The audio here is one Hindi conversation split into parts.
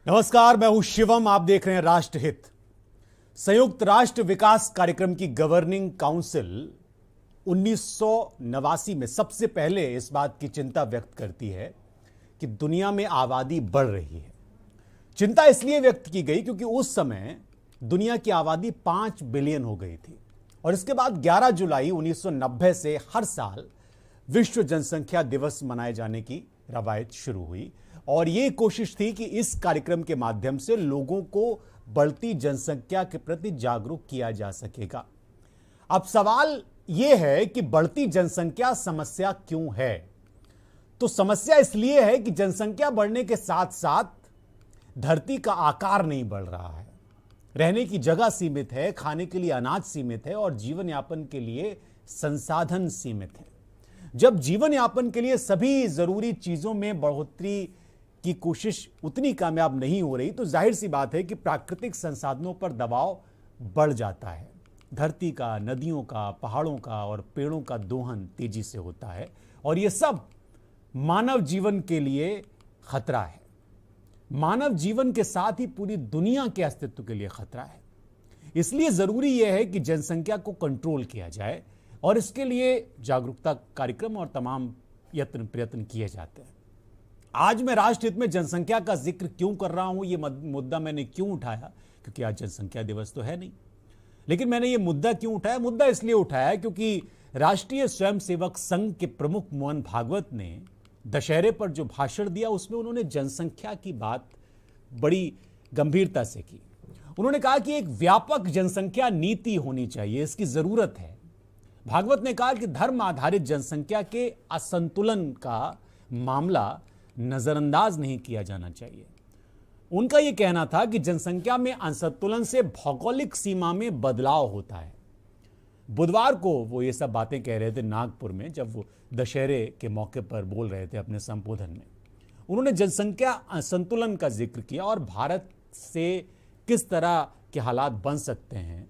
नमस्कार, मैं हूं शिवम। आप देख रहे हैं राष्ट्रहित। संयुक्त राष्ट्र विकास कार्यक्रम की गवर्निंग काउंसिल 1989 में सबसे पहले इस बात की चिंता व्यक्त करती है कि दुनिया में आबादी बढ़ रही है। चिंता इसलिए व्यक्त की गई क्योंकि उस समय दुनिया की आबादी 5 बिलियन हो गई थी और इसके बाद 11 जुलाई 1990 से हर साल विश्व जनसंख्या दिवस मनाए जाने की रवायत शुरू हुई और यह कोशिश थी कि इस कार्यक्रम के माध्यम से लोगों को बढ़ती जनसंख्या के प्रति जागरूक किया जा सकेगा। अब सवाल यह है कि बढ़ती जनसंख्या समस्या क्यों है? तो समस्या इसलिए है कि जनसंख्या बढ़ने के साथ साथ धरती का आकार नहीं बढ़ रहा है, रहने की जगह सीमित है, खाने के लिए अनाज सीमित है और जीवन यापन के लिए संसाधन सीमित है। जब जीवन यापन के लिए सभी जरूरी चीजों में बढ़ोतरी की कोशिश उतनी कामयाब नहीं हो रही तो जाहिर सी बात है कि प्राकृतिक संसाधनों पर दबाव बढ़ जाता है। धरती का, नदियों का, पहाड़ों का और पेड़ों का दोहन तेजी से होता है और यह सब मानव जीवन के लिए खतरा है। मानव जीवन के साथ ही पूरी दुनिया के अस्तित्व के लिए खतरा है। इसलिए जरूरी यह है कि जनसंख्या को कंट्रोल किया जाए और इसके लिए जागरूकता कार्यक्रम और तमाम यत्न प्रयत्न किए जाते हैं। आज मैं राष्ट्रहित में जनसंख्या का जिक्र क्यों कर रहा हूं, यह मुद्दा मैंने क्यों उठाया? क्योंकि आज जनसंख्या दिवस तो है नहीं, लेकिन मैंने यह मुद्दा क्यों उठाया? मुद्दा इसलिए उठाया क्योंकि राष्ट्रीय स्वयंसेवक संघ के प्रमुख मोहन भागवत ने दशहरे पर जो भाषण दिया उसमें उन्होंने जनसंख्या की बात बड़ी गंभीरता से की। उन्होंने कहा कि एक व्यापक जनसंख्या नीति होनी चाहिए, इसकी जरूरत है। भागवत ने कहा कि धर्म आधारित जनसंख्या के असंतुलन का मामला नजरअंदाज नहीं किया जाना चाहिए। उनका यह कहना था कि जनसंख्या में असंतुलन से भौगोलिक सीमा में बदलाव होता है। बुधवार को वो ये सब बातें कह रहे थे नागपुर में, जब वो दशहरे के मौके पर बोल रहे थे अपने संबोधन में। उन्होंने जनसंख्या असंतुलन का जिक्र किया और भारत से किस तरह के हालात बन सकते हैं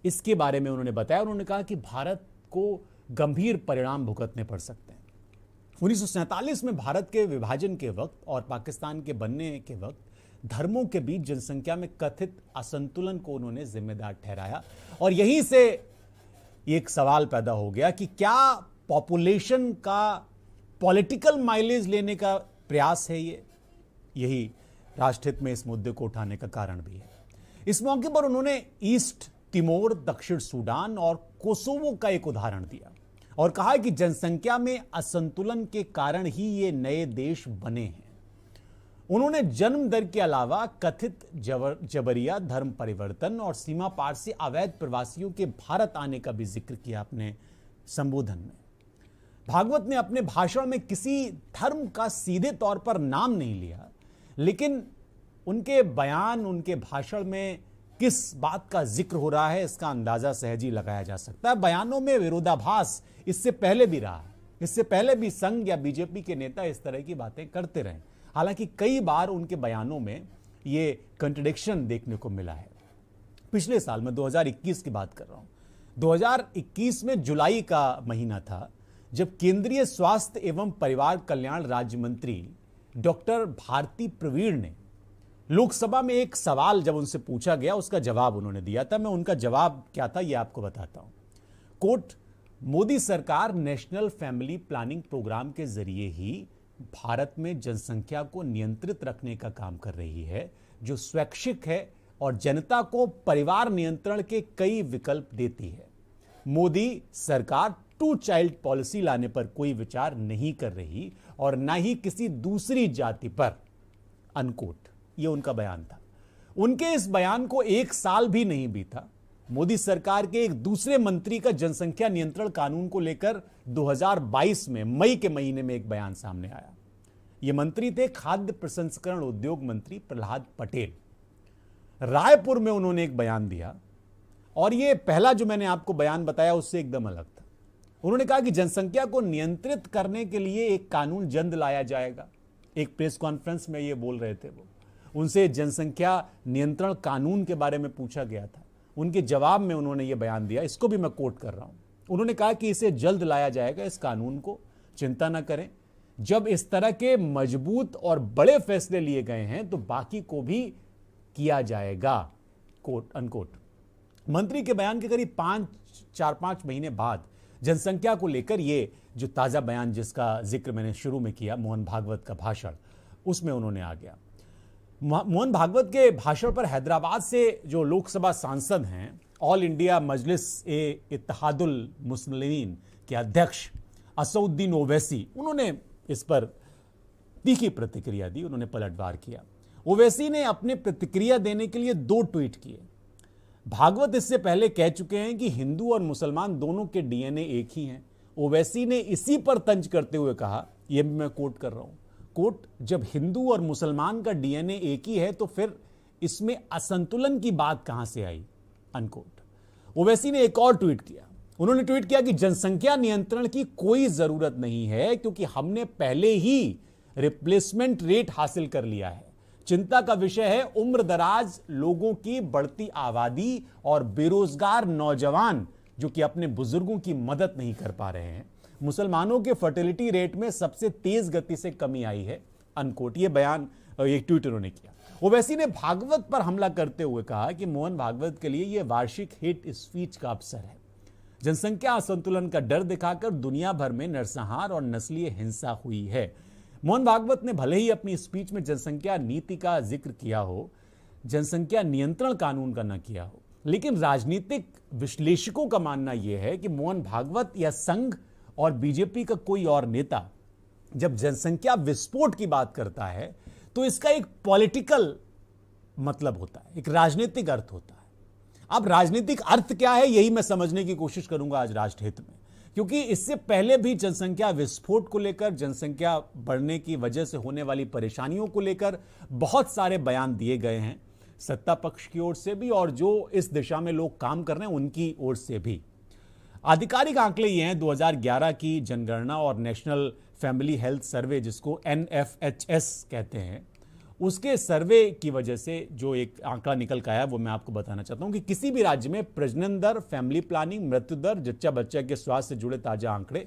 इसके बारे में उन्होंने बताया। उन्होंने कहा कि भारत को गंभीर परिणाम भुगतने पड़ सकते हैं। 1947 में भारत के विभाजन के वक्त और पाकिस्तान के बनने के वक्त धर्मों के बीच जनसंख्या में कथित असंतुलन को उन्होंने जिम्मेदार ठहराया और यहीं से एक सवाल पैदा हो गया कि क्या पॉपुलेशन का पॉलिटिकल माइलेज लेने का प्रयास है यही राष्ट्रहित में इस मुद्दे को उठाने का कारण भी है। इस मौके पर उन्होंने ईस्ट तिमोर, दक्षिण सूडान और कोसोवो का एक उदाहरण दिया और कहा कि जनसंख्या में असंतुलन के कारण ही ये नए देश बने हैं। उन्होंने जन्म दर के अलावा कथित जबरिया धर्म परिवर्तन और सीमा पार से अवैध प्रवासियों के भारत आने का भी जिक्र किया अपने संबोधन में। भागवत ने अपने भाषण में किसी धर्म का सीधे तौर पर नाम नहीं लिया, लेकिन उनके बयान, उनके भाषण में किस बात का जिक्र हो रहा है इसका अंदाजा सहज ही लगाया जा सकता है। बयानों में विरोधाभास इससे पहले भी रहा है। इससे पहले भी संघ या बीजेपी के नेता इस तरह की बातें करते रहे। हालांकि कई बार उनके बयानों में ये कंट्रडिक्शन देखने को मिला है। पिछले साल में 2021 की बात कर रहा हूं, 2021 में जुलाई का महीना था जब केंद्रीय स्वास्थ्य एवं परिवार कल्याण राज्य मंत्री डॉक्टर भारती प्रवीण ने लोकसभा में एक सवाल जब उनसे पूछा गया उसका जवाब उन्होंने दिया था। मैं उनका जवाब क्या था यह आपको बताता हूं। कोट, मोदी सरकार नेशनल फैमिली प्लानिंग प्रोग्राम के जरिए ही भारत में जनसंख्या को नियंत्रित रखने का काम कर रही है, जो स्वैच्छिक है और जनता को परिवार नियंत्रण के कई विकल्प देती है। मोदी सरकार 2 चाइल्ड पॉलिसी लाने पर कोई विचार नहीं कर रही और ना ही किसी दूसरी जाति पर। अनकोट, यह उनका बयान था। उनके इस बयान को 1 साल भी नहीं बीता, मोदी सरकार के एक दूसरे मंत्री का जनसंख्या नियंत्रण कानून को लेकर 2022 में मई के महीने में एक बयान सामने आया। ये मंत्री थे खाद्य प्रसंस्करण उद्योग मंत्री प्रहलाद पटेल। रायपुर में उन्होंने एक बयान दिया और ये पहला जो मैंने आपको बयान बताया उससे एकदम अलग था। उन्होंने कहा कि जनसंख्या को नियंत्रित करने के लिए एक कानून जल्द लाया जाएगा। एक प्रेस कॉन्फ्रेंस में ये बोल रहे थे वो। उनसे जनसंख्या नियंत्रण कानून के बारे में पूछा गया था। उनके जवाब में उन्होंने ये बयान दिया, इसको भी मैं कोट कर रहा हूं। उन्होंने कहा कि इसे जल्द लाया जाएगा, इस कानून को चिंता न करें। जब इस तरह के मजबूत और बड़े फैसले लिए गए हैं तो बाकी को भी किया जाएगा, कोट अनकोट। मंत्री के बयान के करीब 4-5 महीने बाद जनसंख्या को लेकर ये जो ताजा बयान जिसका जिक्र मैंने शुरू में किया, मोहन भागवत का भाषण, उसमें उन्होंने आ गया। मोहन भागवत के भाषण पर हैदराबाद से जो लोकसभा सांसद हैं, ऑल इंडिया मजलिस ए इत्तेहादुल मुस्लिमीन के अध्यक्ष असउद्दीन ओवैसी, उन्होंने इस पर तीखी प्रतिक्रिया दी, उन्होंने पलटवार किया। ओवैसी ने अपने प्रतिक्रिया देने के लिए 2 ट्वीट किए। भागवत इससे पहले कह चुके हैं कि हिंदू और मुसलमान दोनों के डीएनए एक ही हैं। ओवैसी ने इसी पर तंज करते हुए कहा, यह भी मैं कोट कर रहा हूं, कोट, जब हिंदू और मुसलमान का डीएनए एक ही है तो फिर इसमें असंतुलन की बात कहां से आई, अनकोट। ओवैसी ने एक और ट्वीट किया, उन्होंने ट्वीट किया कि जनसंख्या नियंत्रण की कोई जरूरत नहीं है क्योंकि हमने पहले ही रिप्लेसमेंट रेट हासिल कर लिया है। चिंता का विषय है उम्रदराज लोगों की बढ़ती आबादी और बेरोजगार नौजवान जो कि अपने बुजुर्गों की मदद नहीं कर पा रहे हैं। मुसलमानों के फर्टिलिटी रेट में सबसे तेज गति से कमी आई है, अनकोट। ये बयान, एक ट्वीट उन्होंने किया। ओवैसी ने भागवत पर हमला करते हुए कहा कि मोहन भागवत के लिए यह वार्षिक हेट स्पीच का अवसर है। जनसंख्या असंतुलन का डर दिखाकर दुनिया भर में नरसंहार और नस्लीय हिंसा हुई है। मोहन भागवत ने भले ही अपनी स्पीच में जनसंख्या नीति का जिक्र किया हो, जनसंख्या नियंत्रण कानून का न किया हो, लेकिन राजनीतिक विश्लेषकों का मानना यह है कि मोहन भागवत या संघ और बीजेपी का कोई और नेता जब जनसंख्या विस्फोट की बात करता है तो इसका एक पॉलिटिकल मतलब होता है, एक राजनीतिक अर्थ होता है। अब राजनीतिक अर्थ क्या है, यही मैं समझने की कोशिश करूंगा आज राष्ट्रहित में, क्योंकि इससे पहले भी जनसंख्या विस्फोट को लेकर, जनसंख्या बढ़ने की वजह से होने वाली परेशानियों को लेकर बहुत सारे बयान दिए गए हैं, सत्ता पक्ष की ओर से भी और जो इस दिशा में लोग काम कर रहे हैं उनकी ओर से भी। आधिकारिक आंकड़े ये हैं 2011 की जनगणना और नेशनल फैमिली हेल्थ सर्वे, जिसको NFHS कहते हैं, उसके सर्वे की वजह से जो एक आंकड़ा निकल के आया वो मैं आपको बताना चाहता हूं कि किसी भी राज्य में प्रजनन दर, फैमिली प्लानिंग, मृत्यु दर, जच्चा बच्चा के स्वास्थ्य से जुड़े ताजा आंकड़े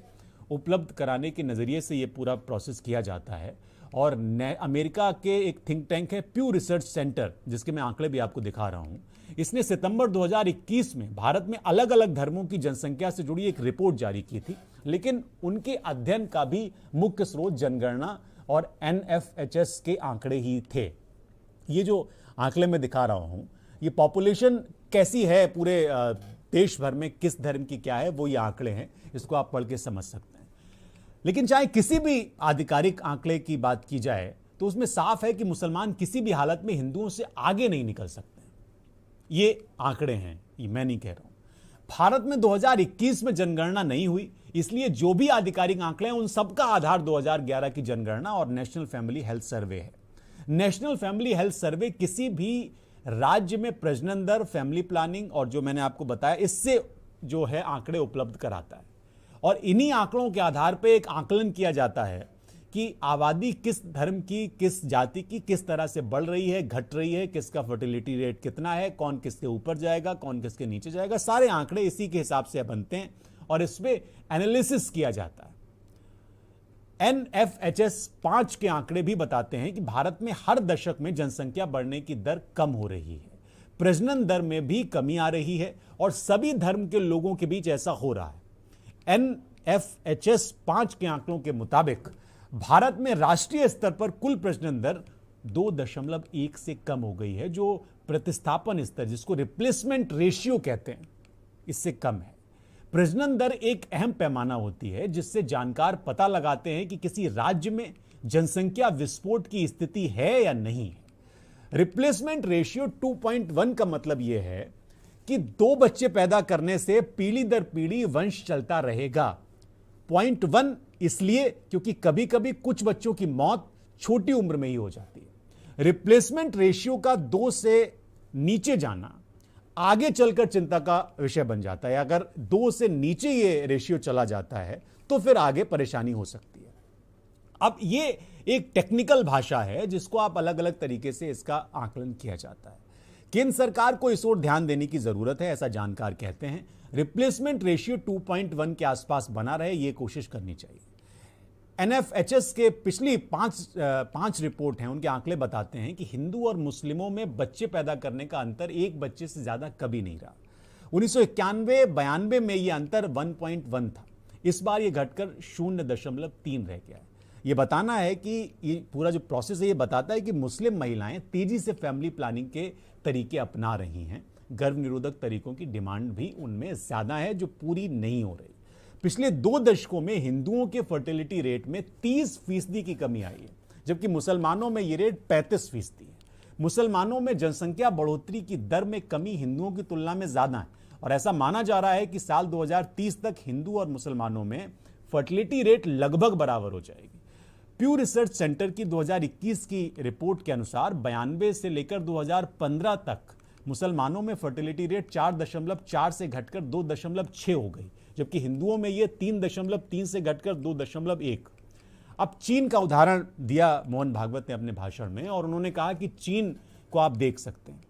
उपलब्ध कराने के नजरिए से ये पूरा प्रोसेस किया जाता है। और अमेरिका के एक थिंक टैंक है प्यू रिसर्च सेंटर, जिसके मैं आंकड़े भी आपको दिखा रहा हूं, इसने सितंबर 2021 में भारत में अलग अलग धर्मों की जनसंख्या से जुड़ी एक रिपोर्ट जारी की थी, लेकिन उनके अध्ययन का भी मुख्य स्रोत जनगणना और NFHS के आंकड़े ही थे। ये जो आंकड़े में दिखा रहा हूं, ये पॉपुलेशन कैसी है पूरे देश भर में, किस धर्म की क्या है, वो ये आंकड़े हैं, इसको आप पढ़ के समझ सकते हैं। लेकिन चाहे किसी भी आधिकारिक आंकड़े की बात की जाए तो उसमें साफ है कि मुसलमान किसी भी हालत में हिंदुओं से आगे नहीं निकल सकते। ये आंकड़े हैं, ये मैं नहीं कह रहा हूं। भारत में 2021 में जनगणना नहीं हुई, इसलिए जो भी आधिकारिक आंकड़े हैं उन सबका आधार 2011 की जनगणना और नेशनल फैमिली हेल्थ सर्वे है। नेशनल फैमिली हेल्थ सर्वे किसी भी राज्य में प्रजनन दर, फैमिली प्लानिंग और जो मैंने आपको बताया, इससे जो है आंकड़े उपलब्ध कराता है और इन्हीं आंकड़ों के आधार पर एक आकलन किया जाता है कि आबादी किस धर्म की, किस जाति की किस तरह से बढ़ रही है, घट रही है, किसका फर्टिलिटी रेट कितना है, कौन किसके ऊपर जाएगा, कौन किसके नीचे जाएगा। सारे आंकड़े इसी के हिसाब से बनते हैं और इसमें एनालिसिस किया जाता है। NFHS 5 के आंकड़े भी बताते हैं कि भारत में हर दशक में जनसंख्या बढ़ने की दर कम हो रही है, प्रजनन दर में भी कमी आ रही है और सभी धर्म के लोगों के बीच ऐसा हो रहा है। NFHS 5 के आंकड़ों के मुताबिक भारत में राष्ट्रीय स्तर पर कुल प्रजनन दर 2.1 से कम हो गई है, जो प्रतिस्थापन स्तर, जिसको रिप्लेसमेंट रेशियो कहते हैं, इससे कम है। प्रजनन दर एक अहम पैमाना होती है जिससे जानकार पता लगाते हैं कि किसी राज्य में जनसंख्या विस्फोट की स्थिति है या नहीं है। रिप्लेसमेंट रेशियो 2.1 का मतलब यह है कि 2 बच्चे पैदा करने से पीढ़ी दर पीढ़ी वंश चलता रहेगा। 0.1 इसलिए क्योंकि कभी कभी कुछ बच्चों की मौत छोटी उम्र में ही हो जाती है। रिप्लेसमेंट रेशियो का 2 से नीचे जाना आगे चलकर चिंता का विषय बन जाता है। अगर 2 से नीचे ये रेशियो चला जाता है तो फिर आगे परेशानी हो सकती है। अब ये एक टेक्निकल भाषा है जिसको आप अलग अलग तरीके से इसका आकलन किया जाता है। केंद्र सरकार को इस ओर ध्यान देने की जरूरत है, ऐसा जानकार कहते हैं। रिप्लेसमेंट रेशियो 2.1 के आसपास बना रहे, यह कोशिश करनी चाहिए। एनएफएचएस के पिछली पांच रिपोर्ट हैं, उनके आंकड़े बताते हैं कि हिंदू और मुस्लिमों में बच्चे पैदा करने का अंतर एक बच्चे से ज्यादा कभी नहीं रहा। 1991-92 में यह अंतर 1.1 था, इस बार यह घटकर 0.3 रह गया है। यह बताना है कि ये पूरा जो प्रोसेस है ये बताता है कि मुस्लिम महिलाएं तेजी से फैमिली प्लानिंग के तरीके अपना रही हैं। गर्भ निरोधक तरीकों की डिमांड भी उनमें ज्यादा है जो पूरी नहीं हो रही। पिछले 2 दशकों में हिंदुओं के फर्टिलिटी रेट में 30% की कमी आई है, जबकि मुसलमानों में यह रेट 35% है। मुसलमानों में जनसंख्या बढ़ोतरी की दर में कमी हिंदुओं की तुलना में ज्यादा है और ऐसा माना जा रहा है कि साल 2030 तक हिंदू और मुसलमानों में फर्टिलिटी रेट लगभग बराबर हो जाएगी। प्यू रिसर्च सेंटर की 2021 की रिपोर्ट के अनुसार 92 से लेकर 2015 तक मुसलमानों में फर्टिलिटी रेट 4.4 से घटकर 2.6 हो गई, जबकि हिंदुओं में यह 3.3 से घटकर 2.1। अब चीन का उदाहरण दिया मोहन भागवत ने अपने भाषण में और उन्होंने कहा कि चीन को आप देख सकते हैं।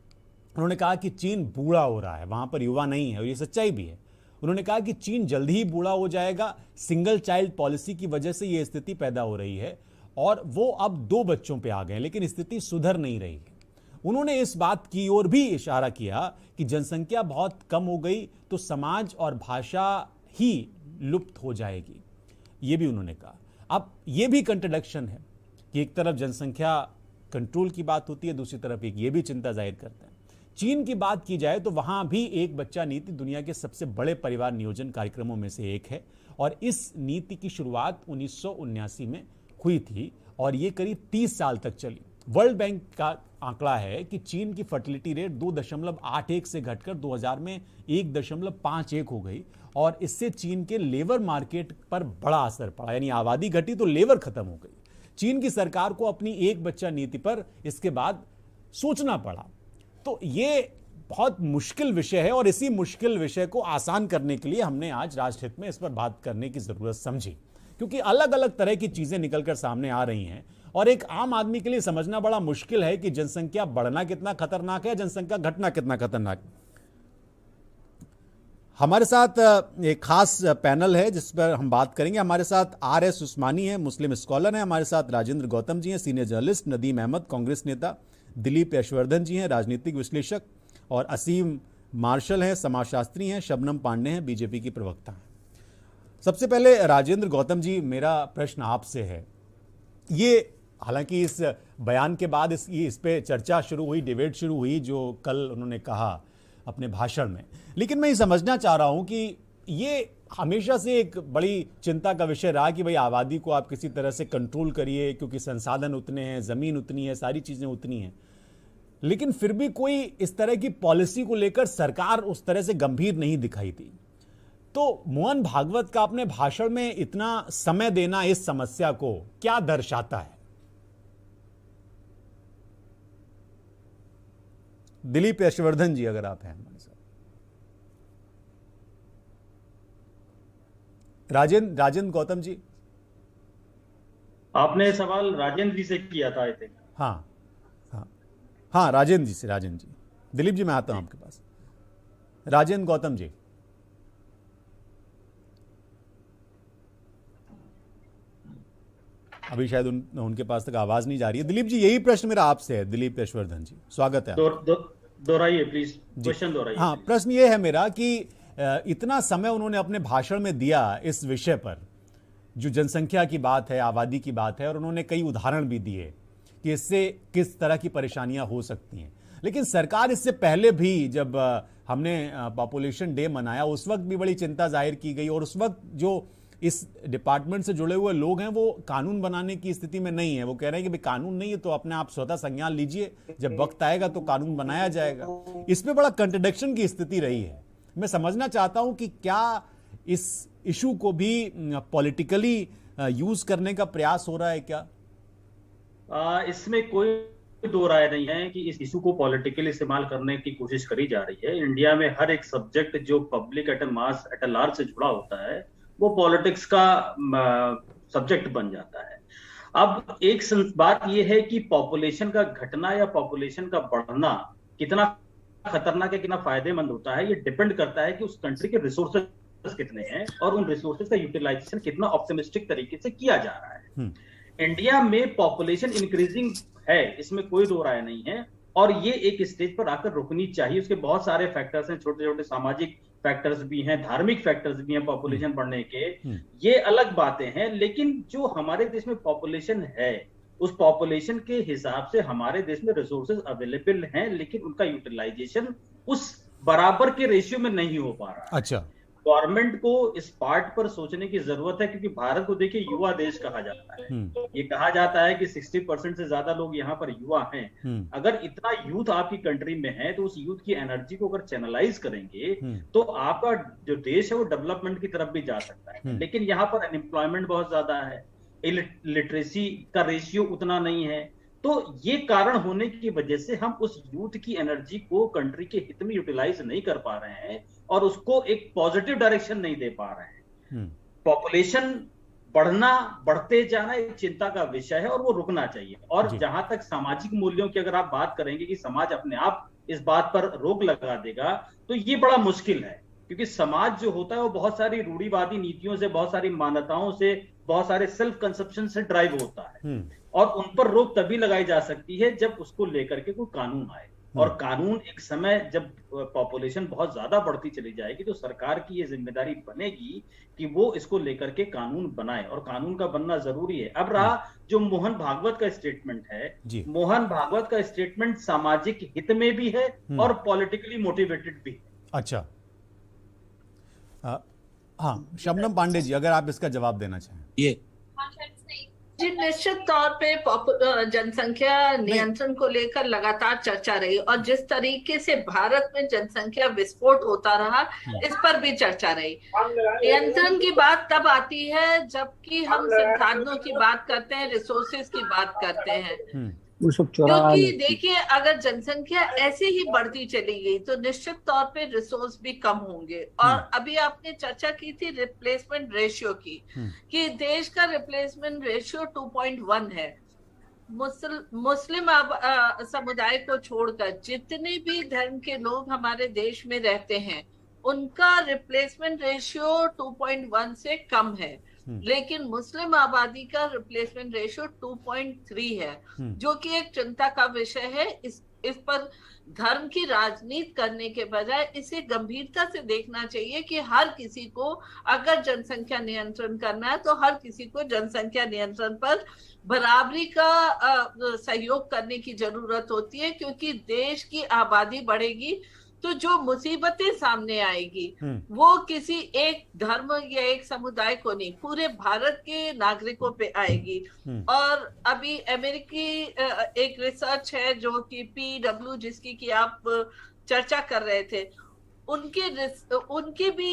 उन्होंने कहा कि चीन बूढ़ा हो रहा है, वहां पर युवा नहीं है और ये सच्चाई भी है। उन्होंने कहा कि चीन जल्द ही बूढ़ा हो जाएगा, सिंगल चाइल्ड पॉलिसी की वजह से यह स्थिति पैदा हो रही है और वो अब 2 बच्चों पे आ गए, लेकिन स्थिति सुधर नहीं रही है। उन्होंने इस बात की ओर भी इशारा किया कि जनसंख्या बहुत कम हो गई तो समाज और भाषा ही लुप्त हो जाएगी, ये भी उन्होंने कहा। अब ये भी कंट्रडिक्शन है कि एक तरफ जनसंख्या कंट्रोल की बात होती है, दूसरी तरफ एक ये भी चिंता जाहिर करते हैं। चीन की बात की जाए तो वहां भी एक बच्चा नीति दुनिया के सबसे बड़े परिवार नियोजन कार्यक्रमों में से एक है और इस नीति की शुरुआत 1979 में हुई थी और ये करीब 30 साल तक चली। वर्ल्ड बैंक का आंकड़ा है कि चीन की फर्टिलिटी रेट 2.81 से घटकर 2000 में 1.51 हो गई और इससे चीन के लेबर मार्केट पर बड़ा असर पड़ा, यानी आबादी घटी तो लेबर खत्म हो गई। चीन की सरकार को अपनी एक बच्चा नीति पर इसके बाद सोचना पड़ा। तो ये बहुत मुश्किल विषय है और इसी मुश्किल विषय को आसान करने के लिए हमने आज राष्ट्रहित में इस पर बात करने की जरूरत समझी, क्योंकि अलग अलग तरह की चीजें निकलकर सामने आ रही हैं और एक आम आदमी के लिए समझना बड़ा मुश्किल है कि जनसंख्या बढ़ना कितना खतरनाक है, जनसंख्या घटना कितना खतरनाक है। हमारे साथ एक खास पैनल है जिस पर हम बात करेंगे। हमारे साथ RS उस्मानी है, मुस्लिम स्कॉलर हैं। हमारे साथ राजेंद्र गौतम जी हैं, सीनियर जर्नलिस्ट। नदीम अहमद, कांग्रेस नेता। दिलीप यशवर्धन जी हैं, राजनीतिक विश्लेषक। और असीम मार्शल हैं, समाजशास्त्री हैं। शबनम पांडे हैं, बीजेपी की प्रवक्ता हैं। सबसे पहले राजेंद्र गौतम जी, मेरा प्रश्न आपसे है। ये हालांकि इस बयान के बाद इस पे चर्चा शुरू हुई, डिबेट शुरू हुई जो कल उन्होंने कहा अपने भाषण में, लेकिन मैं ये समझना चाह रहा हूं कि ये हमेशा से एक बड़ी चिंता का विषय रहा कि भाई आबादी को आप किसी तरह से कंट्रोल करिए क्योंकि संसाधन उतने हैं, जमीन उतनी है, सारी चीजें उतनी हैं, लेकिन फिर भी कोई इस तरह की पॉलिसी को लेकर सरकार उस तरह से गंभीर नहीं दिखाई दी। तो मोहन भागवत का अपने भाषण में इतना समय देना इस समस्या को क्या दर्शाता है? दिलीप यशवर्धन जी, अगर आप हैं हमारे साथ। राजेंद्र गौतम जी, आपने सवाल राजेंद्र जी से किया था, आई थिंक। हाँ, राजेंद्र जी से। राजेंद्र जी, दिलीप जी मैं आता हूं आपके पास। राजेंद्र गौतम जी, अभी शायद उनके पास तक आवाज नहीं जा रही है। दिलीप जी, यही प्रश्न मेरा आपसे है। दिलीप यशवर्धन जी, स्वागत है। दोहराइए प्लीज, क्वेश्चन दोहराइए। हाँ, प्रश्न ये है मेरा कि इतना समय उन्होंने अपने भाषण में दिया इस विषय पर, जो जनसंख्या की बात है, आबादी की बात है, और उन्होंने कई उदाहरण भी दिए कि इससे किस तरह की परेशानियां हो सकती हैं। लेकिन सरकार इससे पहले भी जब हमने पॉपुलेशन डे मनाया उस वक्त भी बड़ी चिंता जाहिर की गई और उस वक्त जो इस डिपार्टमेंट से जुड़े हुए लोग हैं वो कानून बनाने की स्थिति में नहीं है। वो कह रहे हैं कि भाई कानून नहीं है तो अपने आप स्वतः संज्ञान लीजिए, जब वक्त आएगा तो कानून बनाया जाएगा। इसमें बड़ा कंट्रडिक्शन की स्थिति रही है। मैं समझना चाहता हूं कि क्या इस इशू को भी पॉलिटिकली यूज करने का प्रयास हो रहा है क्या? इसमें कोई दो राय नहीं है कि इस इशू को पॉलिटिकली इस्तेमाल करने की कोशिश करी जा रही है। इंडिया में हर एक सब्जेक्ट जो public at mass at large से जुड़ा होता है वो पॉलिटिक्स का सब्जेक्ट बन जाता है। अब एक बात यह है कि पॉपुलेशन का घटना या पॉपुलेशन का बढ़ना कितना खतरनाक है, कितना फायदेमंद होता है, ये डिपेंड करता है कि उस कंट्री के रिसोर्सेज कितने हैं और उन रिसोर्सेज का यूटिलाइजेशन कितना ऑप्टिमिस्टिक तरीके से किया जा रहा है। इंडिया में पॉपुलेशन इंक्रीजिंग है, इसमें कोई दो राय नहीं है, और ये एक स्टेज पर आकर रुकनी चाहिए। उसके बहुत सारे फैक्टर्स हैं, छोटे छोटे सामाजिक फैक्टर्स भी हैं, धार्मिक फैक्टर्स भी हैं पॉपुलेशन बढ़ने के, ये अलग बातें हैं। लेकिन जो हमारे देश में पॉपुलेशन है, उस पॉपुलेशन के हिसाब से हमारे देश में रिसोर्सेज अवेलेबल हैं, लेकिन उनका यूटिलाइजेशन उस बराबर के रेशियो में नहीं हो पा रहा। अच्छा, गवर्नमेंट को इस पार्ट पर सोचने की जरूरत है, क्योंकि भारत को देखिए युवा देश कहा जाता है। ये कहा जाता है कि 60% से ज्यादा लोग यहाँ पर युवा हैं। अगर इतना यूथ आपकी कंट्री में है तो उस यूथ की एनर्जी को अगर चैनलाइज करेंगे तो आपका जो देश है वो डेवलपमेंट की तरफ भी जा सकता है। लेकिन यहाँ पर अनएम्प्लॉयमेंट बहुत ज्यादा है, लिटरेसी का रेशियो उतना नहीं है, तो ये कारण होने की वजह से हम उस यूथ की एनर्जी को कंट्री के हित में यूटिलाइज नहीं कर पा रहे हैं और उसको एक पॉजिटिव डायरेक्शन नहीं दे पा रहे हैं। पॉपुलेशन बढ़ते जाना एक चिंता का विषय है और वो रुकना चाहिए। और जहां तक सामाजिक मूल्यों की अगर आप बात करेंगे कि समाज अपने आप इस बात पर रोक लगा देगा, तो ये बड़ा मुश्किल है, क्योंकि समाज जो होता है वो बहुत सारी रूढ़िवादी नीतियों से, बहुत सारी मान्यताओं से, बहुत सारे सेल्फ कंसेप्शन से ड्राइव होता है, और उन पर रोक तभी लगाई जा सकती है जब उसको लेकर के कोई कानून आए। और कानून एक समय जब पॉपुलेशन बहुत ज्यादा बढ़ती चली जाएगी तो सरकार की ये जिम्मेदारी बनेगी कि वो इसको लेकर के कानून बनाए, और कानून का बनना जरूरी है। अब रहा जो मोहन भागवत का स्टेटमेंट है, मोहन भागवत का स्टेटमेंट सामाजिक हित में भी है और पॉलिटिकली मोटिवेटेड भी है। अच्छा, हाँ शबनम पांडे जी, अगर आप इसका जवाब देना चाहें। ये जी, निश्चित तौर पे जनसंख्या नियंत्रण को लेकर लगातार चर्चा रही, और जिस तरीके से भारत में जनसंख्या विस्फोट होता रहा, इस पर भी चर्चा रही। नियंत्रण की बात तब आती है जबकि हम संसाधनों की बात करते हैं, रिसोर्सेज की बात करते हैं, क्योंकि देखिए अगर जनसंख्या ऐसे ही बढ़ती चली गई तो निश्चित तौर पे रिसोर्स भी कम होंगे। और अभी आपने चर्चा की थी रिप्लेसमेंट रेशियो की, कि देश का रिप्लेसमेंट रेशियो 2.1 है। मुस्लिम समुदाय को छोड़कर जितने भी धर्म के लोग हमारे देश में रहते हैं उनका रिप्लेसमेंट रेशियो 2.1 से कम है, लेकिन मुस्लिम आबादी का रिप्लेसमेंट रेशियो 2.3 है, जो कि एक चिंता का विषय है। इस पर धर्म की राजनीति करने के बजाय इसे गंभीरता से देखना चाहिए कि हर किसी को अगर जनसंख्या नियंत्रण करना है तो हर किसी को जनसंख्या नियंत्रण पर बराबरी का सहयोग करने की जरूरत होती है, क्योंकि देश की आबादी बढ़ेगी तो जो मुसीबतें सामने आएगी वो किसी एक धर्म या एक समुदाय को नहीं, पूरे भारत के नागरिकों पे आएगी। और अभी अमेरिकी एक रिसर्च है जो कि PW, जिसकी कि आप चर्चा कर रहे थे, उनके भी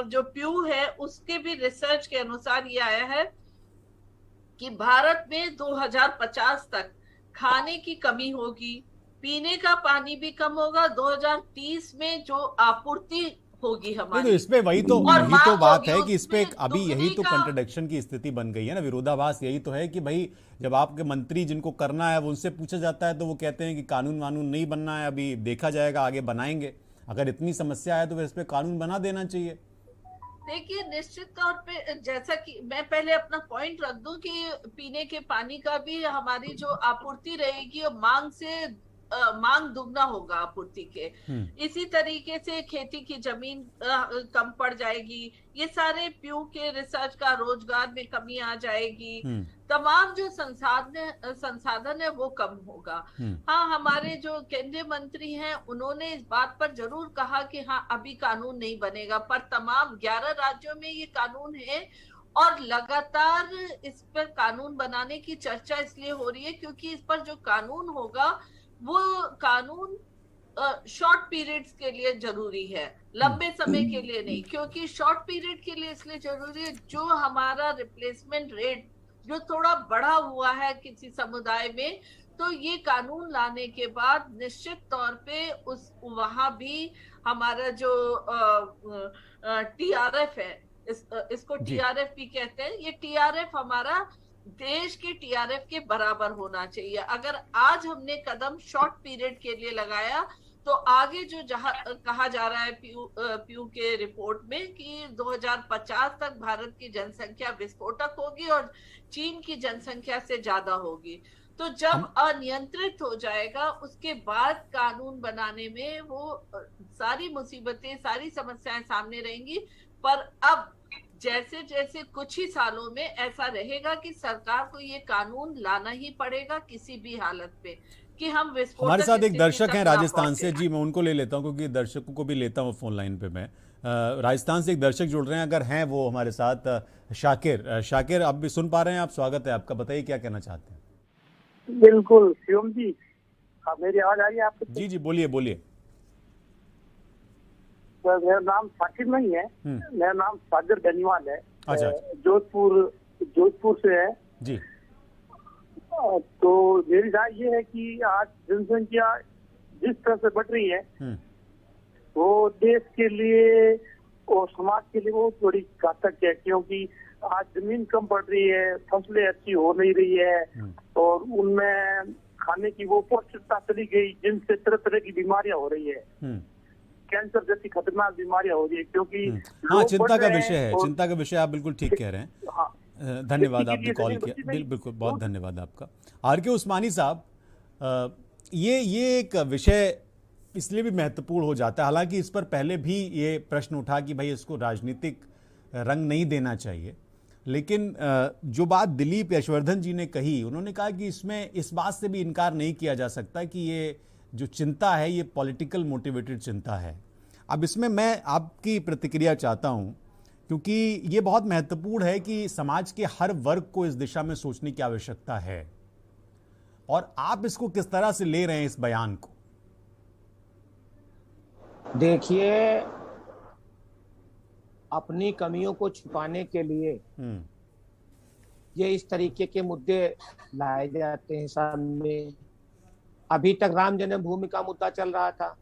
जो प्यू है उसके भी रिसर्च के अनुसार ये आया है कि भारत में 2050 तक खाने की कमी होगी, पीने का पानी भी कम होगा, 2030 में जो आपूर्ति होगी हमारी। तो इसमें वही तो बात है कि इसपे अभी यही तो कंट्रडिक्शन की स्थिति बन गई है ना, विरोधाभास यही तो है कि भाई जब आपके मंत्री जिनको करना है वो उनसे पूछा जाता है तो वो कहते हैं कि कानून वानून नहीं बनना है, अभी देखा जाएगा, आगे बनाएंगे। अगर इतनी समस्या है तो फिर इस पे कानून बना देना चाहिए। देखिए निश्चित तौर पे, जैसा कि मैं पहले अपना पॉइंट रख दूं कि पीने के पानी का भी हमारी जो आपूर्ति रहेगी और मांग दुगना होगा आपूर्ति के, इसी तरीके से खेती की जमीन कम पड़ जाएगी, ये सारे प्यू के रिसर्च का रोजगार में कमी आ जाएगी, तमाम जो संसाधन है वो कम होगा। हाँ, हमारे जो केंद्रीय मंत्री हैं उन्होंने इस बात पर जरूर कहा कि हाँ अभी कानून नहीं बनेगा, पर तमाम 11 राज्यों में ये कानून है और लगातार इस पर कानून बनाने की चर्चा इसलिए हो रही है क्योंकि इस पर जो कानून होगा वो कानून शॉर्ट पीरियड्स के लिए जरूरी है, लंबे समय के लिए नहीं। क्योंकि शॉर्ट पीरियड के लिए इसलिए जरूरी है, जो हमारा रिप्लेसमेंट रेट जो थोड़ा बढ़ा हुआ है किसी समुदाय में, तो ये कानून लाने के बाद निश्चित तौर पे वहां भी हमारा जो TRF है, इसको TRF भी कहते हैं, ये TRF हमारा देश के TRF के बराबर होना चाहिए। अगर आज हमने कदम शॉर्ट पीरियड के लिए लगाया तो आगे जो जहां कहा जा रहा है पीयू के रिपोर्ट में कि 2050 तक भारत की जनसंख्या विस्फोटक होगी और चीन की जनसंख्या से ज्यादा होगी। तो जब अनियंत्रित हो जाएगा उसके बाद कानून बनाने में वो सारी मुसीबतें, सारी समस्याएं सामने रहेंगी। पर अब जैसे जैसे कुछ ही सालों में ऐसा रहेगा कि सरकार को ये कानून लाना ही पड़ेगा किसी भी हालत पे कि हम विस्फोटक हमारे साथ एक स्थिति दर्शक तक हैं ना राजस्थान से। पहुंचे। जी, मैं उनको ले लेता हूं क्योंकि दर्शकों को भी लेता हूं फोन लाइन पे मैं। राजस्थान से एक दर्शक जुड़ रहे हैं, अगर हैं वो हमारे साथ। शाकिर आप भी सुन पा रहे हैं? आप, स्वागत है आपका, बताइए क्या कहना चाहते हैं। बिल्कुल शिवम जी, मेरी आवाज आ रही है आपको? जी जी, बोलिए बोलिए। तो मेरा नाम शाकिर नहीं है, मेरा नाम सागर धनीवाल है। अच्छा। जोधपुर से है जी। तो मेरी राय ये है कि आज जनसंख्या जिस तरह से बढ़ रही है वो देश के लिए और समाज के लिए वो थोड़ी घातक है, क्योंकि आज जमीन कम पड़ रही है, फसलें अच्छी हो नहीं रही है और उनमें खाने की वो पौष्टिकता चली गई, जिनसे तरह तरह की बीमारियां हो रही है, कैंसर जैसी खतरनाक बीमारियां हो रही है। क्योंकि हाँ, चिंता का विषय है, चिंता का विषय, आप बिल्कुल ठीक कह रहे हैं। हाँ, धन्यवाद, आपने कॉल किया। बिल्कुल, बहुत धन्यवाद आपका। RK उस्मानी साहब, ये एक विषय इसलिए भी महत्वपूर्ण हो जाता है, हालांकि इस पर पहले भी ये प्रश्न उठा कि भाई इसको राजनीतिक रंग नहीं देना चाहिए, लेकिन जो बात दिलीप यशवर्धन जी ने कही, उन्होंने कहा कि इसमें इस बात से भी इनकार नहीं किया जा सकता कि ये जो चिंता है ये पॉलिटिकल मोटिवेटेड चिंता है। अब इसमें मैं आपकी प्रतिक्रिया चाहता हूं, क्योंकि ये बहुत महत्वपूर्ण है कि समाज के हर वर्ग को इस दिशा में सोचने की आवश्यकता है, और आप इसको किस तरह से ले रहे हैं इस बयान को? देखिए, अपनी कमियों को छुपाने के लिए ये इस तरीके के मुद्दे लाए जाते हैं सामने। अभी तक राम जन्मभूमि का मुद्दा चल रहा था,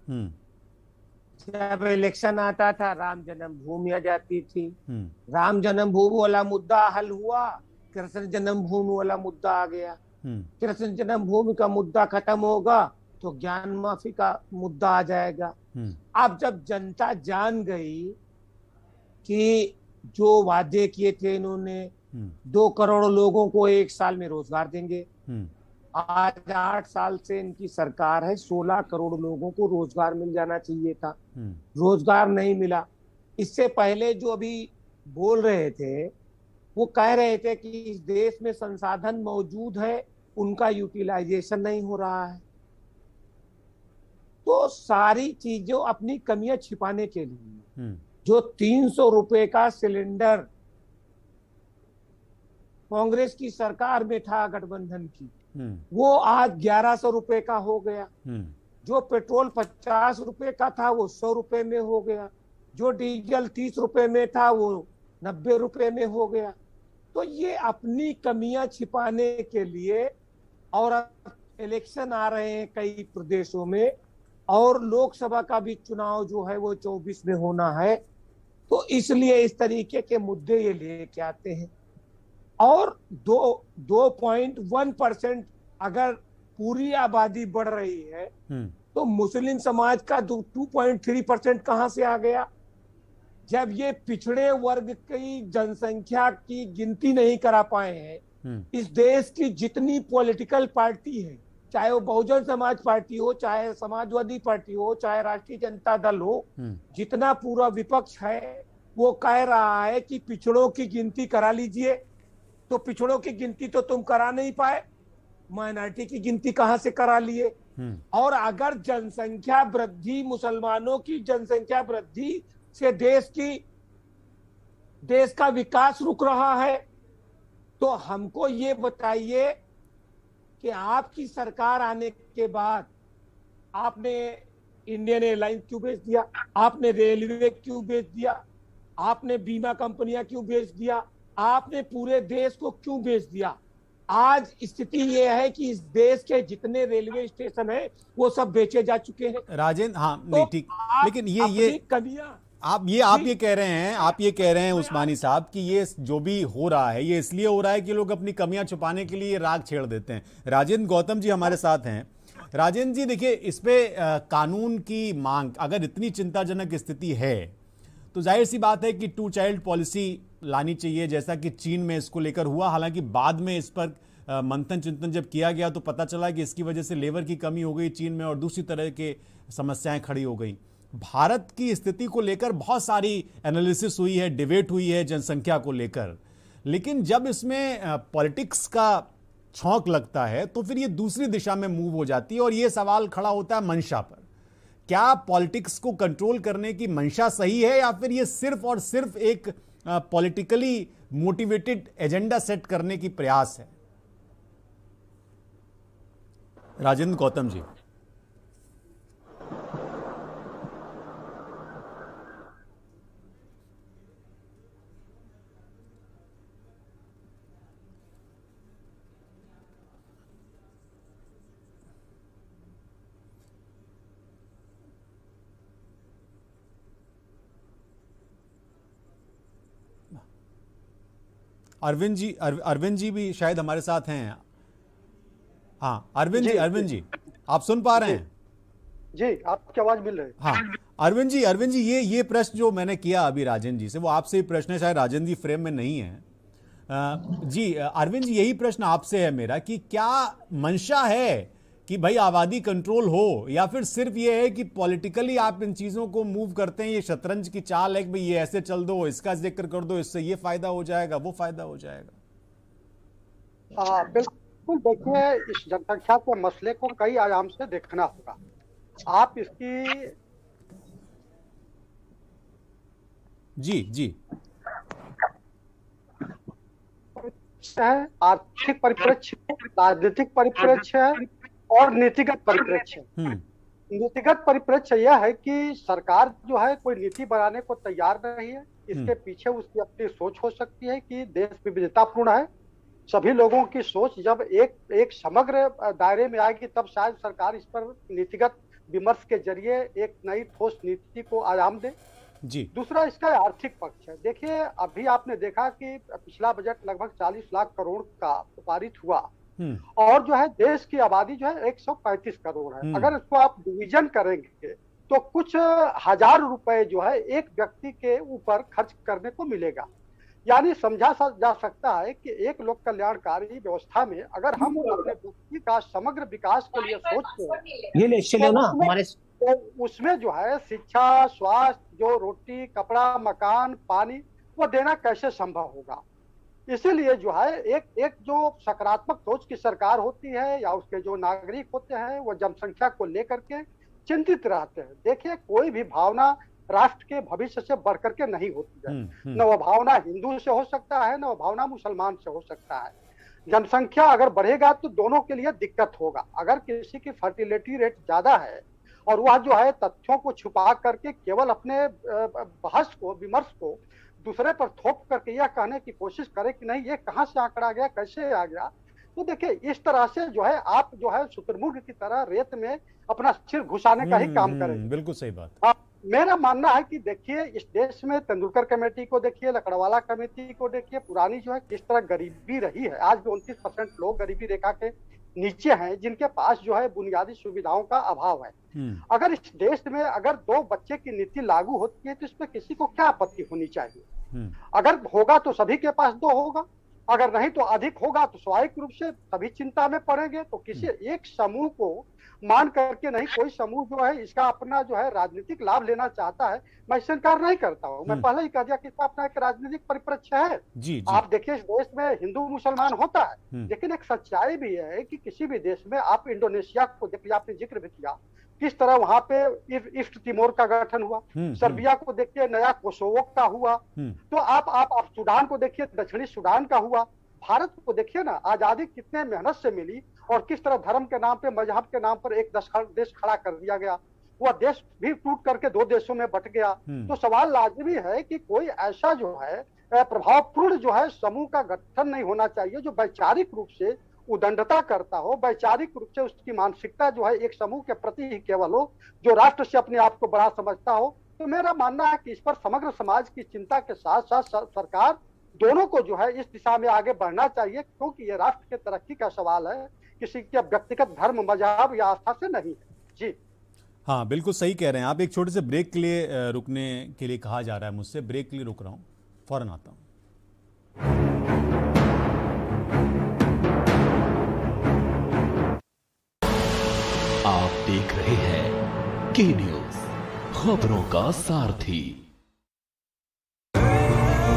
जब इलेक्शन आता था राम जन्मभूमि आ जाती थी। राम जन्मभूमि वाला मुद्दा हल हुआ, कृष्ण जन्मभूमि वाला मुद्दा आ गया। कृष्ण जन्मभूमि का मुद्दा खत्म होगा तो ज्ञान माफी का मुद्दा आ जाएगा। अब जब जनता जान गई कि जो वादे किए थे इन्होंने, 2 करोड़ लोगों को 1 साल में रोजगार देंगे, आज 8 साल से इनकी सरकार है, 16 करोड़ लोगों को रोजगार मिल जाना चाहिए था, रोजगार नहीं मिला। इससे पहले जो अभी बोल रहे थे वो कह रहे थे कि इस देश में संसाधन मौजूद है, उनका यूटिलाइजेशन नहीं हो रहा है। तो सारी चीजों अपनी कमियां छिपाने के लिए जो 300 रुपए का सिलेंडर कांग्रेस की सरकार में था गठबंधन की, वो आज 1100 रुपए का हो गया। जो पेट्रोल 50 रुपए का था वो 100 रुपए में हो गया। जो डीजल 30 रुपए में था वो 90 रुपए में हो गया। तो ये अपनी कमियां छिपाने के लिए, और इलेक्शन आ रहे हैं कई प्रदेशों में और लोकसभा का भी चुनाव जो है वो 24 में होना है, तो इसलिए इस तरीके के मुद्दे ये लेके आते हैं। और 2.1% अगर पूरी आबादी बढ़ रही है तो मुस्लिम समाज का 2.3% कहां से आ गया? जब ये पिछड़े वर्ग की जनसंख्या की गिनती नहीं करा पाए हैं, इस देश की जितनी पॉलिटिकल पार्टी है, चाहे वो बहुजन समाज पार्टी हो, चाहे समाजवादी पार्टी हो, चाहे राष्ट्रीय जनता दल हो, जितना पूरा विपक्ष है वो कह रहा है कि पिछड़ों की गिनती करा लीजिए। तो पिछड़ों की गिनती तो तुम करा नहीं पाए, माइनॉरिटी की गिनती कहां से करा लिए? और अगर जनसंख्या वृद्धि, मुसलमानों की जनसंख्या वृद्धि से देश का विकास रुक रहा है, तो हमको ये बताइए कि आपकी सरकार आने के बाद आपने इंडियन एयरलाइंस क्यों बेच दिया? आपने रेलवे क्यों बेच दिया? आपने बीमा कंपनियां क्यों बेच दिया? आपने पूरे देश को क्यों बेच दिया? आज स्थिति ये है कि इस देश के जितने रेलवे स्टेशन है वो सब बेचे जा चुके हैं। राजेंद्र, हाँ, नहीं ठीक, लेकिन ये कमियां आप ये कह रहे हैं उस्मानी साहब कि ये जो भी हो रहा है ये इसलिए हो रहा है कि लोग अपनी कमियां छुपाने के लिए राग छेड़ देते हैं। राजेंद्र गौतम जी हमारे साथ हैं। राजेंद्र जी देखिए, इस पे कानून की मांग अगर इतनी चिंताजनक स्थिति है तो जाहिर सी बात है कि 2 चाइल्ड पॉलिसी लानी चाहिए, जैसा कि चीन में इसको लेकर हुआ। हालांकि बाद में इस पर मंथन चिंतन जब किया गया तो पता चला कि इसकी वजह से लेबर की कमी हो गई चीन में और दूसरी तरह के समस्याएं खड़ी हो गई। भारत की स्थिति को लेकर बहुत सारी एनालिसिस हुई है, डिबेट हुई है जनसंख्या को लेकर, लेकिन जब इसमें पॉलिटिक्स का छौंक लगता है तो फिर ये दूसरी दिशा में मूव हो जाती है और ये सवाल खड़ा होता है मंशा पर। क्या पॉलिटिक्स को कंट्रोल करने की मंशा सही है या फिर ये सिर्फ और सिर्फ एक पॉलिटिकली मोटिवेटेड एजेंडा सेट करने की प्रयास है? राजेंद्र गौतम जी। अरविंद जी भी शायद हमारे साथ हैं। हाँ अरविंद जी आप सुन पा रहे हैं? जी, आपकी आवाज मिल रही है। हाँ अरविंद जी ये प्रश्न जो मैंने किया अभी राजेंद्र जी से, वो आपसे ही प्रश्न है, शायद राजेंद्र जी फ्रेम में नहीं है। जी अरविंद जी, यही प्रश्न आपसे है मेरा कि क्या मंशा है कि भाई आबादी कंट्रोल हो, या फिर सिर्फ ये है कि पॉलिटिकली आप इन चीजों को मूव करते हैं, ये शतरंज की चाल है कि भाई ये ऐसे चल दो, इसका जिक्र कर दो, इससे ये फायदा हो जाएगा, वो फायदा हो जाएगा? बिल्कुल, देखिए इस जनसंख्या के मसले को कई आयाम से देखना होगा। आप इसकी जी आर्थिक परिप्रेक्ष्य, राजनीतिक परिप्रेक्ष्य और नीतिगत परिप्रेक्ष्य। नीतिगत परिप्रेक्ष्य यह है कि सरकार जो है कोई नीति बनाने को तैयार नहीं है। इसके पीछे उसकी अपनी सोच हो सकती है कि देश विविधतापूर्ण है, सभी लोगों की सोच जब एक समग्र दायरे में आएगी तब शायद सरकार इस पर नीतिगत विमर्श के जरिए एक नई ठोस नीति को आयाम दे। जी। दूसरा इसका आर्थिक पक्ष है। देखिए अभी आपने देखा कि पिछला बजट लगभग 40 लाख करोड़ का पारित हुआ और जो है देश की आबादी जो है 135 करोड़ है। अगर इसको आप डिवीजन करेंगे तो कुछ हजार रुपए जो है एक व्यक्ति के ऊपर खर्च करने को मिलेगा। यानी समझा जा सकता है कि एक लोक कल्याणकारी व्यवस्था में अगर हम अपने व्यक्ति का समग्र विकास के लिए सोचते हैं तो उसमें जो है शिक्षा, स्वास्थ्य, जो रोटी, कपड़ा, मकान, पानी, वो देना कैसे संभव होगा। इसीलिए जो है एक जो सकारात्मक सोच की सरकार होती है या उसके जो नागरिक होते हैं वो जनसंख्या को लेकर के चिंतित रहते हैं। देखिए कोई भी भावना राष्ट्र के भविष्य से बढ़ करके नहीं होती है। न वो भावना हिंदू से हो सकता है, न वो भावना मुसलमान से हो सकता है। जनसंख्या अगर बढ़ेगा तो दोनों के लिए दिक्कत होगा। अगर किसी की फर्टिलिटी रेट ज्यादा है और वह जो है तथ्यों को छुपा करके केवल अपने बहस को, विमर्श को दूसरे पर थोप करके यह कहने की कोशिश करे कि नहीं ये कहाँ से आंकड़ा गया, कैसे आ गया, तो देखिए इस तरह से जो है आप जो है शुतुरमुर्ग की तरह रेत में अपना सिर घुसाने का ही काम करें। बिल्कुल सही बात। मेरा मानना है कि देखिए इस देश में तेंदुलकर कमेटी को देखिए, लकड़वाला कमेटी को देखिए, पुरानी जो है किस तरह गरीबी रही है। आज भी 29% लोग गरीबी रेखा के नीचे हैं जिनके पास जो है बुनियादी सुविधाओं का अभाव है। अगर इस देश में अगर 2 बच्चे की नीति लागू होती है तो इसमें किसी को क्या आपत्ति होनी चाहिए। अगर होगा तो सभी के पास 2 होगा, अगर नहीं तो अधिक होगा तो स्वाभाविक रूप से सभी चिंता में पड़ेंगे। तो किसी एक समूह को मान करके नहीं, कोई समूह जो है इसका अपना जो है राजनीतिक लाभ लेना चाहता है, मैं इससे इनकार नहीं करता हूँ। मैं पहले ही कह दिया कि इसका अपना एक राजनीतिक परिप्रेक्ष्य है। जी। आप देखिए इस देश में हिंदू मुसलमान होता है, लेकिन एक सच्चाई भी है कि किसी भी देश में, आप इंडोनेशिया को देखिए, आपने जिक्र भी किया किस तरह वहां पे ईस्ट तिमोर का गठन हुआ, सर्बिया को देखिए नया कोसोवो का हुआ, तो आप सूडान को देखिए दक्षिणी सूडान का हुआ। भारत को देखिए ना, आजादी कितने मेहनत से मिली और किस तरह धर्म के नाम पे, मजहब के नाम पर एक देश खड़ा कर दिया गया। वह देश भी टूट करके 2 देशों में बट गया। तो सवाल लाजमी है कि कोई ऐसा जो है प्रभावपूर्ण जो है समूह का गठन नहीं होना चाहिए जो वैचारिक रूप से उदंडता करता हो, वैचारिक रूप से उसकी मानसिकता जो है एक समूह के प्रति ही केवल हो, जो राष्ट्र से अपने आप को बड़ा समझता हो। तो मेरा मानना है कि इस पर समग्र समाज की चिंता के साथ साथ सरकार दोनों को जो है इस दिशा में आगे बढ़ना चाहिए, क्योंकि ये राष्ट्र के तरक्की का सवाल है। किसी के व्यक्तिगत धर्म, मजहब या आस्था से नहीं है। जी हाँ, बिल्कुल सही कह रहे हैं आप। एक छोटे से ब्रेक के लिए रुकने के लिए कहा जा रहा है मुझसे। ब्रेक के लिए रुक रहा हूँ, फौरन आता हूँ। आप देख रहे हैं के न्यूज, खबरों का सारथी।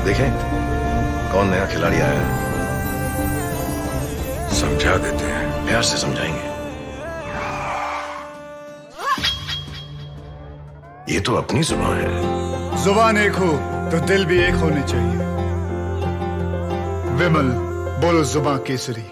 देखें कौन नया खिलाड़ी आया है, समझा देते हैं, प्यार से समझाएंगे। ये तो अपनी जुबान है। जुबान एक हो तो दिल भी एक होने चाहिए। विमल, बोलो जुबान केसरी।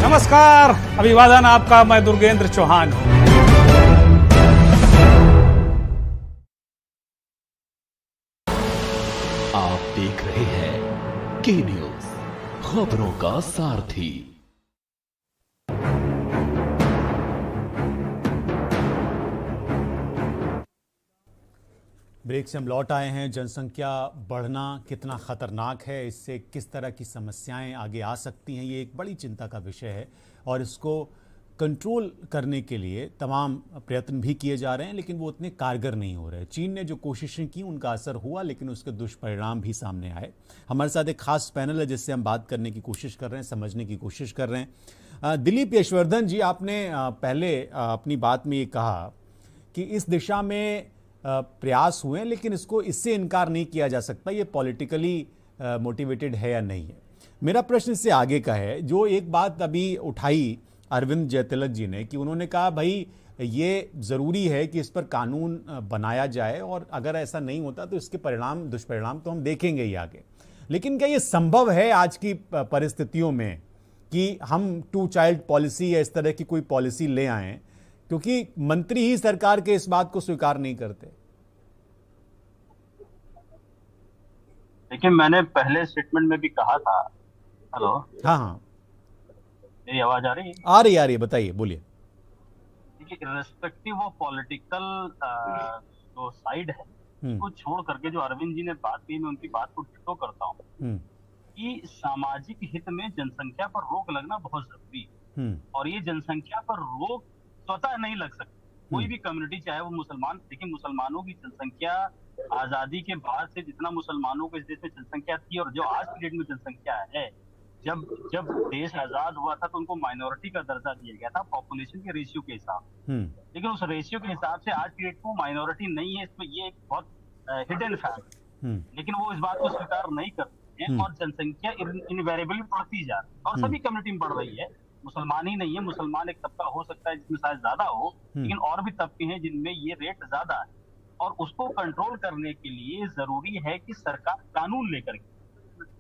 नमस्कार, अभिवादन आपका। मैं दुर्गेंद्र चौहान हूं। आप देख रहे हैं के न्यूज, खबरों का सारथी। ब्रेक से हम लौट आए हैं। जनसंख्या बढ़ना कितना खतरनाक है, इससे किस तरह की समस्याएं आगे आ सकती हैं, ये एक बड़ी चिंता का विषय है और इसको कंट्रोल करने के लिए तमाम प्रयत्न भी किए जा रहे हैं, लेकिन वो उतने कारगर नहीं हो रहे। चीन ने जो कोशिशें की उनका असर हुआ, लेकिन उसके दुष्परिणाम भी सामने आए। हमारे साथ एक खास पैनल है जिससे हम बात करने की कोशिश कर रहे हैं, समझने की कोशिश कर रहे हैं। दिलीप यशवर्धन जी, आपने पहले अपनी बात में ये कहा कि इस दिशा में प्रयास हुए, लेकिन इसको इससे इनकार नहीं किया जा सकता ये पॉलिटिकली मोटिवेटेड है या नहीं है। मेरा प्रश्न इससे आगे का है। जो एक बात अभी उठाई अरविंद जयतिलक जी ने कि उन्होंने कहा भाई ये ज़रूरी है कि इस पर कानून बनाया जाए और अगर ऐसा नहीं होता तो इसके परिणाम, दुष्परिणाम तो हम देखेंगे ही आगे। लेकिन क्या ये संभव है आज की परिस्थितियों में कि हम 2 चाइल्ड पॉलिसी या इस तरह की कोई पॉलिसी ले आएं, क्योंकि मंत्री ही सरकार के इस बात को स्वीकार नहीं करते? देखिए, मैंने पहले स्टेटमेंट में भी कहा था। हेलो, हाँ, मेरी आवाज आ रही है? आ रही है, बताइए, बोलिए। देखिए, इर्रेस्पेक्टिव ऑफ पॉलिटिकल जो साइड है उसको छोड़ करके जो अरविंद जी ने बात की, मैं उनकी बात को डिटो करता हूँ कि सामाजिक हित में जनसंख्या पर रोक लगना बहुत जरूरी है। और ये जनसंख्या पर रोक स्वतः नहीं लग सकती। कोई भी कम्युनिटी, चाहे वो मुसलमान, देखिए मुसलमानों की जनसंख्या आजादी के बाद से जितना मुसलमानों को इस देश में जनसंख्या थी और जो आज की डेट में जनसंख्या है, जब देश आजाद हुआ था तो उनको माइनॉरिटी का दर्जा दिया गया था पॉपुलेशन के रेशियो के हिसाब से। लेकिन उस रेशियो के हिसाब से आज की डेट में माइनॉरिटी नहीं है। इसमें ये एक बहुत हिडन फैक्ट, लेकिन वो इस बात को स्वीकार नहीं करते हैं और जनसंख्या इनवेरिएबली बढ़ती जा रही है और सभी कम्युनिटी में बढ़ रही है। मुसलमान ही नहीं है, मुसलमान एक तबका हो सकता है जिसमें शायद ज्यादा हो, लेकिन और भी तबके हैं जिनमें ये रेट ज्यादा है। और उसको कंट्रोल करने के लिए जरूरी है कि सरकार कानून लेकर के,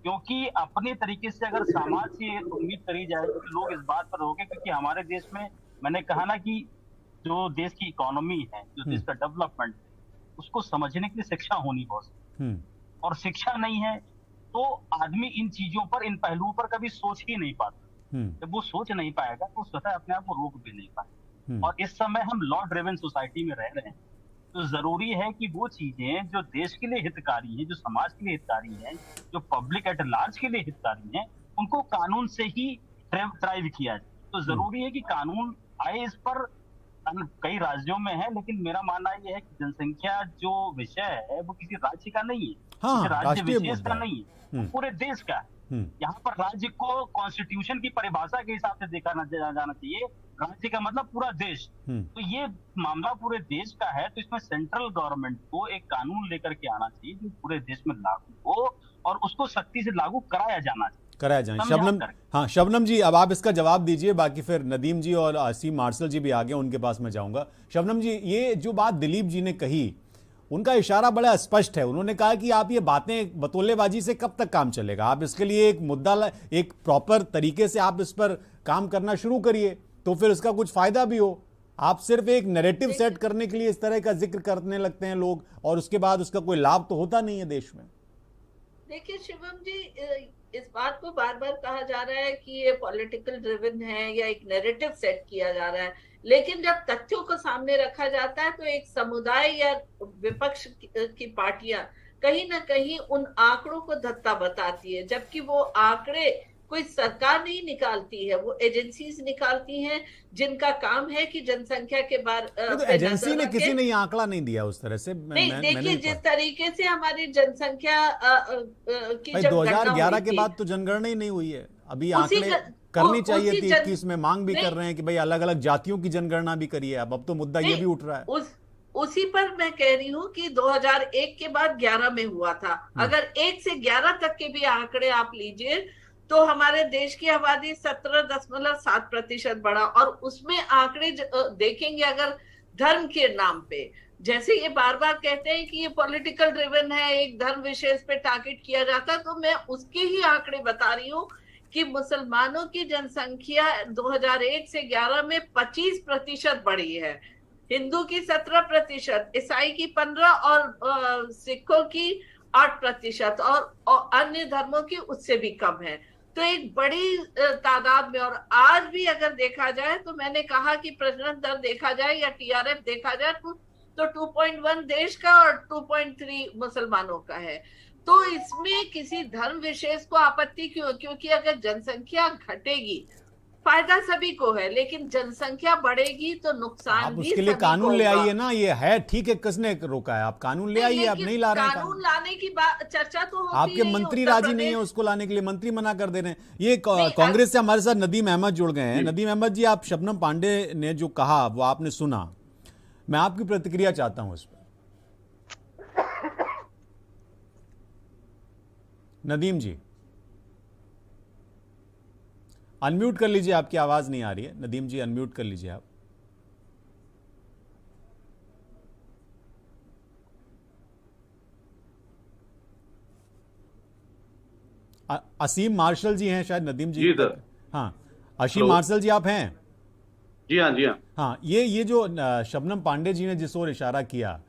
क्योंकि अपने तरीके से अगर समाज से उम्मीद करी जाए कि लोग इस बात पर रोके, क्योंकि हमारे देश में, मैंने कहा ना कि जो देश की इकोनॉमी है, जो देश का डेवलपमेंट है, उसको समझने के लिए शिक्षा होनी बहुत, और शिक्षा नहीं है तो आदमी इन चीजों पर, इन पहलुओं पर कभी सोच ही नहीं पाता। जब वो सोच नहीं पाएगा तो स्वतः अपने आप को रोक भी नहीं पाएगा। और इस समय हम लॉ ड्रिवन सोसाइटी में रह रहे हैं, तो जरूरी है कि वो चीजें जो देश के लिए हितकारी हैं, जो समाज के लिए हितकारी हैं, जो पब्लिक एट लार्ज के लिए हितकारी हैं, उनको कानून से ही ड्राइव किया जाए। तो जरूरी है कि कानून आए इस पर। कई राज्यों में है, लेकिन मेरा मानना यह है कि जनसंख्या जो विषय है वो किसी राज्य का नहीं है, किसी राज्य विशेष का नहीं है, पूरे देश का है। यहाँ पर राज्य को कॉन्स्टिट्यूशन की परिभाषा के हिसाब से देखा जाना चाहिए। राज्य का मतलब पूरा देश। तो ये मामला पूरे देश का है, तो इसमें सेंट्रल गवर्नमेंट को एक कानून लेकर के आना चाहिए जो पूरे देश में लागू हो और उसको सख्ती से लागू कराया जाना चाहिए। कराया जाए। शबनम, हाँ शबनम जी, अब आप इसका जवाब दीजिए, बाकी फिर नदीम जी और आसिम मार्शल जी भी आगे, उनके पास मैं जाऊंगा। शबनम जी, ये जो बात दिलीप जी ने कही, उनका इशारा बड़ा स्पष्ट है। उन्होंने कहा कि आप ये बातें, बतौलेबाजी से कब तक काम चलेगा, आप इसके लिए एक मुद्दा, एक प्रॉपर तरीके से आप इस पर काम करना शुरू करिए, तो फिर इसका कुछ फायदा भी हो। आप सिर्फ एक नैरेटिव सेट करने के लिए इस तरह का जिक्र करने लगते हैं लोग, और उसके बाद उसका कोई लाभ तो होता नहीं है देश में। देखिए शिवम जी, इस बात को बार बार कहा जा रहा है कि ये पॉलिटिकल ड्रिवन है या एक नैरेटिव सेट किया जा रहा है, लेकिन जब तथ्यों को सामने रखा जाता है तो एक समुदाय या विपक्ष की पार्टियां कहीं ना कहीं उन आंकड़ों को धत्ता बताती है, जबकि वो आंकड़े कोई सरकार नहीं निकालती है, वो एजेंसीज निकालती हैं जिनका काम है कि जनसंख्या के तो एजेंसी ने किसी ने ये आंकड़ा नहीं दिया उस तरह से। नहीं, देखिए जिस तरीके से हमारी जनसंख्या की भाई जब 2011 के बाद तो जनगणना ही नहीं हुई है। अभी आंकड़े करनी चाहिए थी, 21 में मांग भी कर रहे हैं कि भाई अलग अलग जातियों की जनगणना भी करिए। अब तो मुद्दा ये भी उठ रहा है। उसी पर मैं कह रही हूँ कि 2001 के बाद 11 में हुआ था। अगर 1 से 11 तक के भी आंकड़े आप लीजिए तो हमारे देश की आबादी 17.7% बढ़ा, और उसमें आंकड़े देखेंगे अगर धर्म के नाम पे, जैसे ये बार बार कहते हैं कि ये पॉलिटिकल ड्रिवन है, एक धर्म विशेष पे टारगेट किया जाता है, तो मैं उसके ही आंकड़े बता रही हूँ कि मुसलमानों की जनसंख्या 2001 से 11 में 25% बढ़ी है, हिंदू की 17%, ईसाई की 15% और सिखों की 8% और अन्य धर्मों की उससे भी कम है। तो एक बड़ी तादाद में, और आज भी अगर देखा जाए तो मैंने कहा कि प्रजनन दर देखा जाए या टीआरएफ देखा जाए तो 2.1 देश का और 2.3 मुसलमानों का है। तो इसमें किसी धर्म विशेष को आपत्ति क्यों? क्योंकि अगर जनसंख्या घटेगी फायदा सभी को है, लेकिन जनसंख्या बढ़ेगी तो नुकसान भी उसके लिए कानून ले आइए ना। ये है ठीक है, किसने रोका है? आप कानून ले आइए। आप नहीं ला रहे हैं कानून लाने की बात, चर्चा तो होती आपके मंत्री राजी नहीं है उसको लाने के लिए, मंत्री मना कर दे रहे हैं। ये कांग्रेस से हमारे साथ नदीम अहमद जुड़ गए हैं। नदीम अहमद जी, आप शबनम पांडे ने जो कहा वो आपने सुना, मैं आपकी प्रतिक्रिया चाहता हूं इस पर। नदीम जी अनम्यूट कर लीजिए, आपकी आवाज नहीं आ रही है। नदीम जी अनम्यूट कर लीजिए आप। असीम मार्शल जी हैं शायद नदीम जी। हाँ, असीम मार्शल जी आप हैं? जी हाँ, जी हाँ। हाँ, ये जो शबनम पांडे जी ने जिस ओर इशारा किया,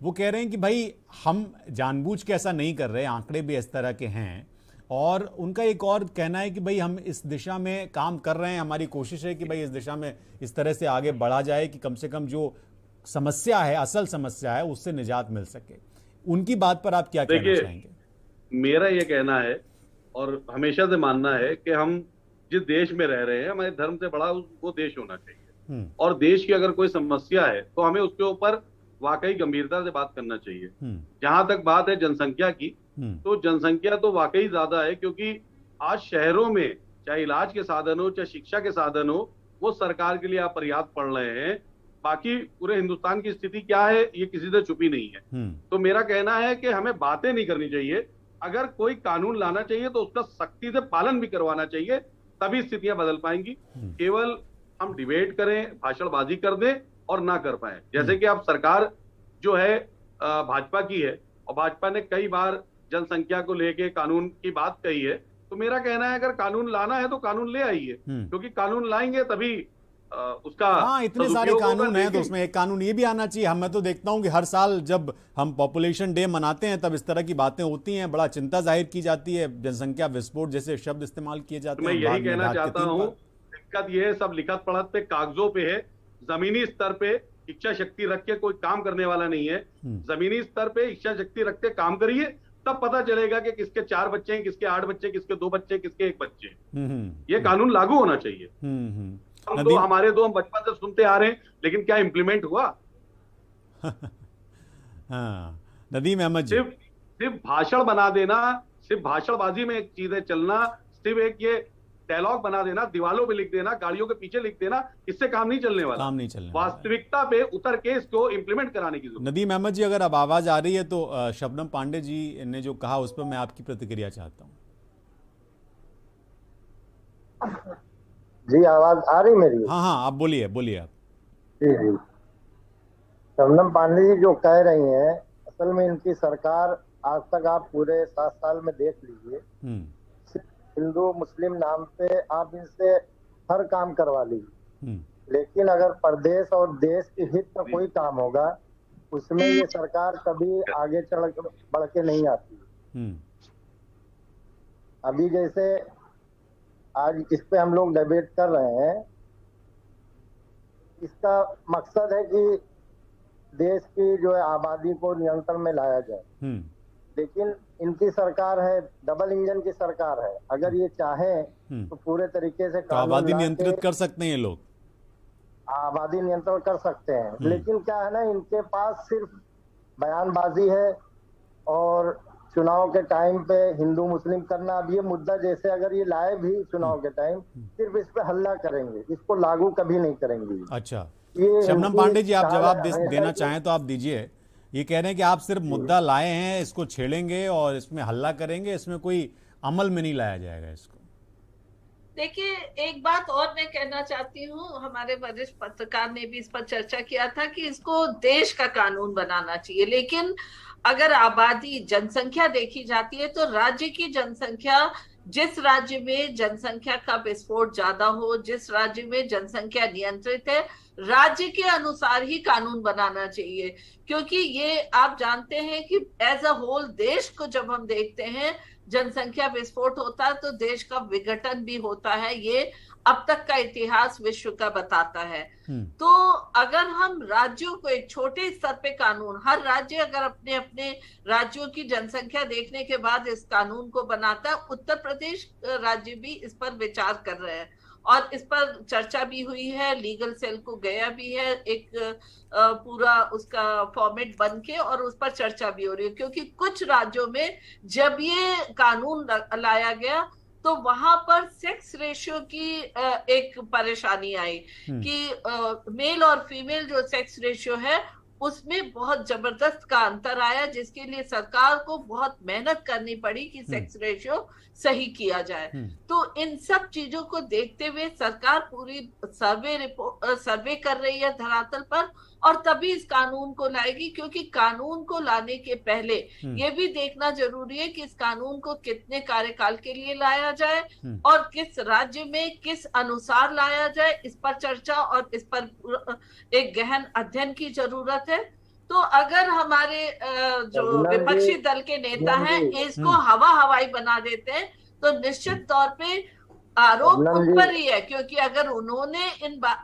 वो कह रहे हैं कि भाई हम जानबूझ के ऐसा नहीं कर रहे, आंकड़े भी इस तरह के हैं। और उनका एक और कहना है कि भाई हम इस दिशा में काम कर रहे हैं, हमारी कोशिश है कि भाई इस दिशा में इस तरह से आगे बढ़ा जाए कि कम से कम जो समस्या है, असल समस्या है, उससे निजात मिल सके। उनकी बात पर आप क्या कहना चाहेंगे? मेरा ये कहना है और हमेशा से मानना है कि हम जिस देश में रह रहे हैं, हमारे धर्म से बड़ा वो देश होना चाहिए, और देश की अगर कोई समस्या है तो हमें उसके ऊपर वाकई गंभीरता से बात करना चाहिए। जहां तक बात है जनसंख्या की, तो जनसंख्या तो वाकई ज्यादा है, क्योंकि आज शहरों में चाहे इलाज के साधन हो, चाहे शिक्षा के साधन हो, वो सरकार के लिए अपर्याप्त पड़ रहे हैं। बाकी पूरे हिंदुस्तान की स्थिति क्या है ये किसी से छुपी नहीं है। तो मेरा कहना है कि हमें बातें नहीं करनी चाहिए, अगर कोई कानून लाना चाहिए तो उसका सख्ती से पालन भी करवाना चाहिए, तभी स्थितियां बदल पाएंगी। केवल हम डिबेट करें, भाषणबाजी कर दें और ना कर पाए, जैसे कि अब सरकार जो है भाजपा की है, और भाजपा ने कई बार जनसंख्या को लेके कानून की बात कही है। तो मेरा कहना है अगर कानून लाना है तो कानून ले आइए, क्योंकि कानून लाएंगे तभी उसका। हाँ, इतने सारे कानून हैं तो उसमें एक कानून ये भी आना चाहिए। मैं तो देखता हूं कि हर साल जब हम पॉपुलेशन डे मनाते हैं तब इस तरह की बातें होती हैं, बड़ा चिंता जाहिर की जाती है, जनसंख्या विस्फोट जैसे शब्द इस्तेमाल किए जाते हैं। मैं यही कहना चाहता हूँ, दिक्कत ये है सब लिखत पढ़त पे, कागजों पे है। जमीनी स्तर पे इच्छा शक्ति रख के कोई काम करने वाला नहीं है। जमीनी स्तर पे इच्छा शक्ति रख के काम करिए, तब पता चलेगा कि किसके 4 बच्चे हैं, किसके 8 बच्चे, किसके 2 बच्चे, किसके 1 बच्चे। ये कानून लागू होना चाहिए। हम तो हमारे हम बचपन से सुनते आ रहे हैं, लेकिन क्या इम्प्लीमेंट हुआ? हाँ, नदीम अहमद जी, सिर्फ भाषण बना देना, सिर्फ भाषणबाजी में एक चीजें चलना, सिर्फ एक ये डायलॉग बना देना, दीवालों पे लिख देना, गाड़ियों के पीछे लिख देना, इससे काम नहीं चलने वाला। काम नहीं चलने वास्तविकता पे उतर के इसको इंप्लीमेंट कराने की जरूरत। नदीम अहमद जी, अगर अब आवाज आ रही है तो शबनम पांडे जी ने जो कहा उस पर मैं आपकी प्रतिक्रिया चाहता हूँ। जी, आवाज आ रही मेरी? हाँ, आप बोलिए आप। जी, शबनम पांडे जी जो कह रही हैं, असल में इनकी सरकार आज तक आप पूरे 7 साल में देख लीजिए, हिंदू मुस्लिम नाम पे आप इनसे हर काम करवा लीजिए, लेकिन अगर प्रदेश और देश के हित का कोई काम होगा उसमें ये सरकार कभी आगे बढ़ के नहीं आती। अभी जैसे आज इस पे हम लोग डिबेट कर रहे हैं, इसका मकसद है कि देश की जो है आबादी को नियंत्रण में लाया जाए। लेकिन इनकी सरकार है, डबल इंजन की सरकार है। अगर ये चाहें तो पूरे तरीके से तो आबादी नियंत्रित कर सकते हैं ये लोग, आबादी नियंत्रण कर सकते हैं। लेकिन क्या है ना, इनके पास सिर्फ बयानबाजी है और चुनाव के टाइम पे हिंदू मुस्लिम करना। अब ये मुद्दा जैसे अगर ये लाए भी चुनाव के टाइम, सिर्फ इस पे हल्ला करेंगे, इसको लागू कभी नहीं करेंगे। अच्छा, शबनम पांडे जी, आप जवाब देना चाहें तो आप दीजिए। ये कह रहे हैं कि आप सिर्फ मुद्दा लाए हैं, इसको छेड़ेंगे और इसमें हल्ला करेंगे, इसमें कोई अमल में नहीं लाया जाएगा इसको। देखिए, एक बात और मैं कहना चाहती हूँ, हमारे वरिष्ठ पत्रकार ने भी इस पर चर्चा किया था कि इसको देश का कानून बनाना चाहिए। लेकिन अगर आबादी, जनसंख्या देखी जाती है तो राज्य की जनसंख्या, जिस राज्य में जनसंख्या का विस्फोट ज्यादा हो, जिस राज्य में जनसंख्या नियंत्रित है, राज्य के अनुसार ही कानून बनाना चाहिए। क्योंकि ये आप जानते हैं कि एज अ होल देश को जब हम देखते हैं जनसंख्या विस्फोट होता है तो देश का विघटन भी होता है। ये अब तक का इतिहास विश्व का बताता है। तो अगर हम राज्यों को एक छोटे स्तर पे कानून, हर राज्य अगर अपने अपने राज्यों की जनसंख्या देखने के बाद इस कानून को बनाता है, उत्तर प्रदेश राज्य भी इस पर विचार कर रहे हैं और इस पर चर्चा भी हुई है, लीगल सेल को गया भी है एक पूरा उसका फॉर्मेट बन के, और उस पर चर्चा भी हो रही है। क्योंकि कुछ राज्यों में जब ये कानून लाया गया तो वहां पर सेक्स रेशियो की एक परेशानी आई कि मेल और फीमेल जो सेक्स रेशियो है उसमें बहुत जबरदस्त का अंतर आया, जिसके लिए सरकार को बहुत मेहनत करनी पड़ी कि सेक्स रेशियो सही किया जाए। तो इन सब चीजों को देखते हुए सरकार पूरी सर्वे कर रही है धरातल पर, और तभी इस कानून को लाएगी। क्योंकि कानून को लाने के पहले ये भी देखना जरूरी है कि इस कानून को कितने कार्यकाल के लिए लाया जाए और किस राज्य में किस अनुसार लाया जाए, इस पर चर्चा और इस पर एक गहन अध्ययन की जरूरत है। तो अगर हमारे जो विपक्षी दल के नेता हैं इसको हवाई बना देते हैं तो निश्चित तौर पे आरोप उन पर ही है। क्योंकि अगर उन्होंने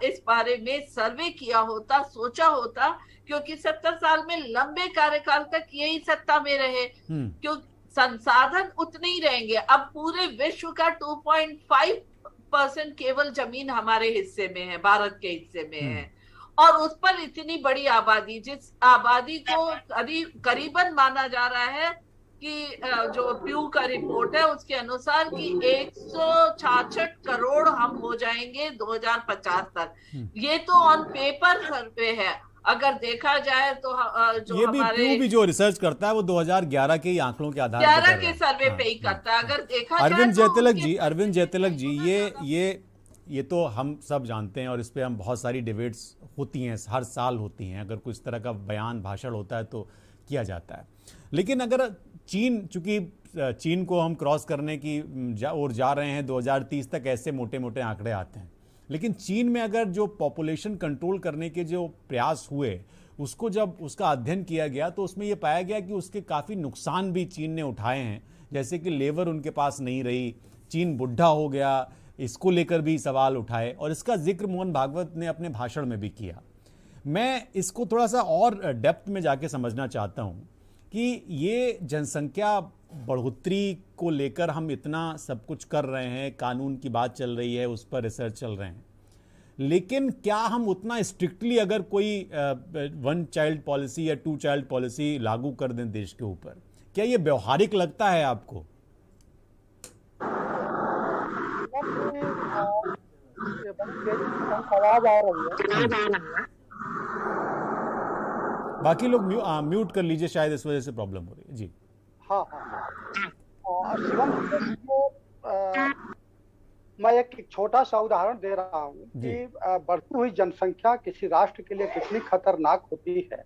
इस बारे में सर्वे किया होता, सोचा होता, क्योंकि 70 साल में लंबे कार्यकाल तक यही सत्ता में रहे, क्योंकि संसाधन उतने ही रहेंगे। अब पूरे विश्व का 2.5% केवल जमीन हमारे हिस्से में है, भारत के हिस्से में है, और उस पर इतनी बड़ी आबादी, जिस आबादी को करीबन माना जा रहा है कि जो प्यू का रिपोर्ट है उसके अनुसार कि 166 करोड़ हम हो जाएंगे 2050 तक। ये तो ऑन पेपर सर्वे है, अगर देखा जाए तो जो ये भी प्यू भी जो रिसर्च करता है वो 2011 के ही आंकड़ों के आधार पर 11 के सर्वे पे ही करता है। अगर देखा जाए अरविंद जैतलक जी, ये तो हम सब जानते हैं और इस पे हम बहुत सारी डिबेट्स होती हैं, हर साल होती हैं। अगर कुछ तरह का बयान भाषण होता है तो किया जाता है। लेकिन अगर चूंकि चीन को हम क्रॉस करने की ओर जा रहे हैं, 2030 तक ऐसे मोटे मोटे आंकड़े आते हैं। लेकिन चीन में अगर जो पॉपुलेशन कंट्रोल करने के जो प्रयास हुए, उसको जब उसका अध्ययन किया गया तो उसमें यह पाया गया कि उसके काफ़ी नुकसान भी चीन ने उठाए हैं। जैसे कि लेबर उनके पास नहीं रही, चीन बुढ़ा हो गया, इसको लेकर भी सवाल उठाए, और इसका जिक्र मोहन भागवत ने अपने भाषण में भी किया। मैं इसको थोड़ा सा और डेप्थ में जाके समझना चाहता हूँ कि ये जनसंख्या बढ़ोतरी को लेकर हम इतना सब कुछ कर रहे हैं, कानून की बात चल रही है, उस पर रिसर्च चल रहे हैं, लेकिन क्या हम उतना स्ट्रिक्टली अगर कोई 1 चाइल्ड पॉलिसी या 2 चाइल्ड पॉलिसी लागू कर दें देश के ऊपर, क्या ये व्यवहारिक लगता है आपको? आवाज आ रही है, बाकी लोग म्यूट कर लीजिए, शायद इस वजह से प्रॉब्लम हो रही है। जी हाँ। शिवम, मैं एक छोटा सा उदाहरण दे रहा हूँ कि बढ़ती हुई जनसंख्या किसी राष्ट्र के लिए कितनी खतरनाक होती है।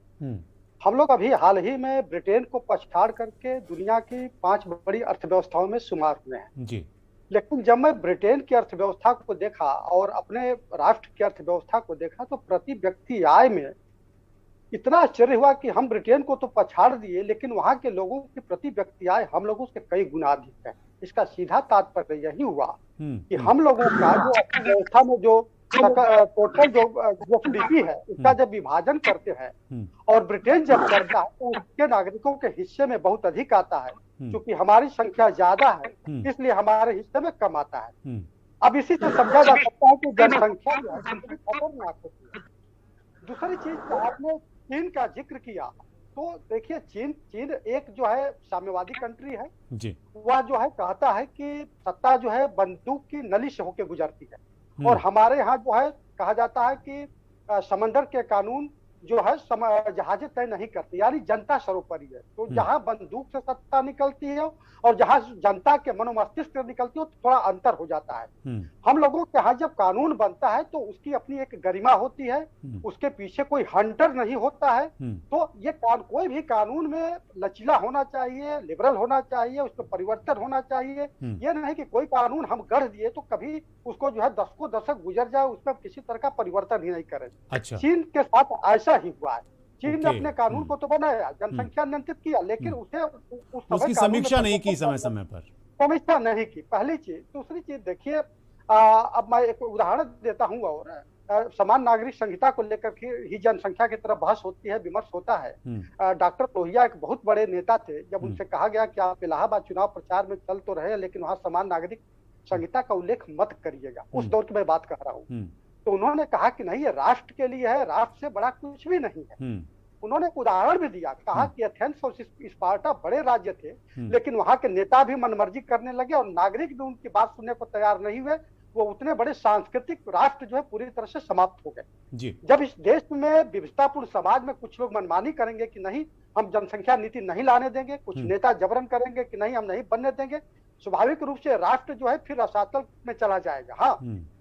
हम लोग अभी हाल ही में ब्रिटेन को पछाड़ करके दुनिया की 5 बड़ी अर्थव्यवस्थाओं में शुमार हुए हैं जी। लेकिन जब मैं ब्रिटेन की अर्थव्यवस्था को देखा और अपने राष्ट्र की अर्थव्यवस्था को देखा तो प्रति व्यक्ति आय में इतना आश्चर्य हुआ कि हम ब्रिटेन को तो पछाड़ दिए, लेकिन वहां के लोगों के प्रति व्यक्ति आए हम लोगों से कई गुना अधिक है। इसका सीधा तात्पर्य यही हुआ कि हम लोगों का जो व्यवस्था में जो टोटल जो जीडीपी है उसका जब विभाजन करते हैं और ब्रिटेन जब करता है तो उसके नागरिकों के हिस्से में बहुत अधिक आता है। क्योंकि हमारी संख्या ज्यादा है इसलिए हमारे हिस्से में कम आता है। अब इसी से समझा जा सकता है कि जनसंख्या जो है खतरनाक होती है। दूसरी चीज आपने चीन का जिक्र किया, तो देखिए चीन एक जो है साम्यवादी कंट्री है जी। वह जो है कहता है कि सत्ता जो है बंदूक की नली से होकर गुजरती है और हमारे यहाँ जो है कहा जाता है कि समंदर के कानून जो है जहाजें तय नहीं करती, यानी जनता सर्वोपरि है। तो जहां बंदूक से सत्ता निकलती है और जहां जनता के मनोमस्तिष्क से निकलती है तो थोड़ा अंतर हो जाता है। हम लोगों के यहाँ जब कानून बनता है तो उसकी अपनी एक गरिमा होती है, उसके पीछे कोई हंटर नहीं होता है। तो ये कोई भी कानून में लचीला होना चाहिए, लिबरल होना चाहिए, उसमें परिवर्तन होना चाहिए। ये नहीं कि कोई कानून हम गढ़ दिए तो कभी उसको जो है दशकों दशक गुजर जाए उसमें किसी तरह का परिवर्तन ही नहीं करे। अच्छा। चीन के साथ ऐसा ही हुआ है। चीन ने अपने कानून को तो बनाया, जनसंख्या नियंत्रित किया, लेकिन उसे उसकी समीक्षा नहीं की, समय समय पर समीक्षा नहीं की, पहली चीज। दूसरी चीज देखिए, अब मैं एक उदाहरण देता हूँ और समान नागरिक संहिता को लेकर ही जनसंख्या की तरफ बहस होती है, विमर्श होता है। डॉक्टर लोहिया एक बहुत बड़े नेता थे, जब उनसे कहा गया कि आप इलाहाबाद चुनाव प्रचार में चल तो रहे लेकिन वहां समान नागरिक संहिता का उल्लेख मत करिएगा, उस दौर की मैं बात कर रहा हूँ। तो उन्होंने कहा कि नहीं, ये राष्ट्र के लिए है, राष्ट्र से बड़ा कुछ भी नहीं है। उन्होंने एक उदाहरण भी दिया, कहा कि एथेंस और स्पार्टा बड़े राज्य थे लेकिन वहां के नेता भी मनमर्जी करने लगे और नागरिक भी उनकी बात सुनने को तैयार नहीं हुए। वो उतने बड़े सांस्कृतिक राष्ट्र जो है पूरी तरह से समाप्त हो गए। जब इस देश में विविधतापूर्ण समाज में कुछ लोग मनमानी करेंगे कि नहीं हम जनसंख्या नीति नहीं लाने देंगे, कुछ नेता जबरन करेंगे कि नहीं हम नहीं बनने देंगे, स्वाभाविक रूप से राष्ट्र जो है फिर रसातल में चला जाएगा। हाँ,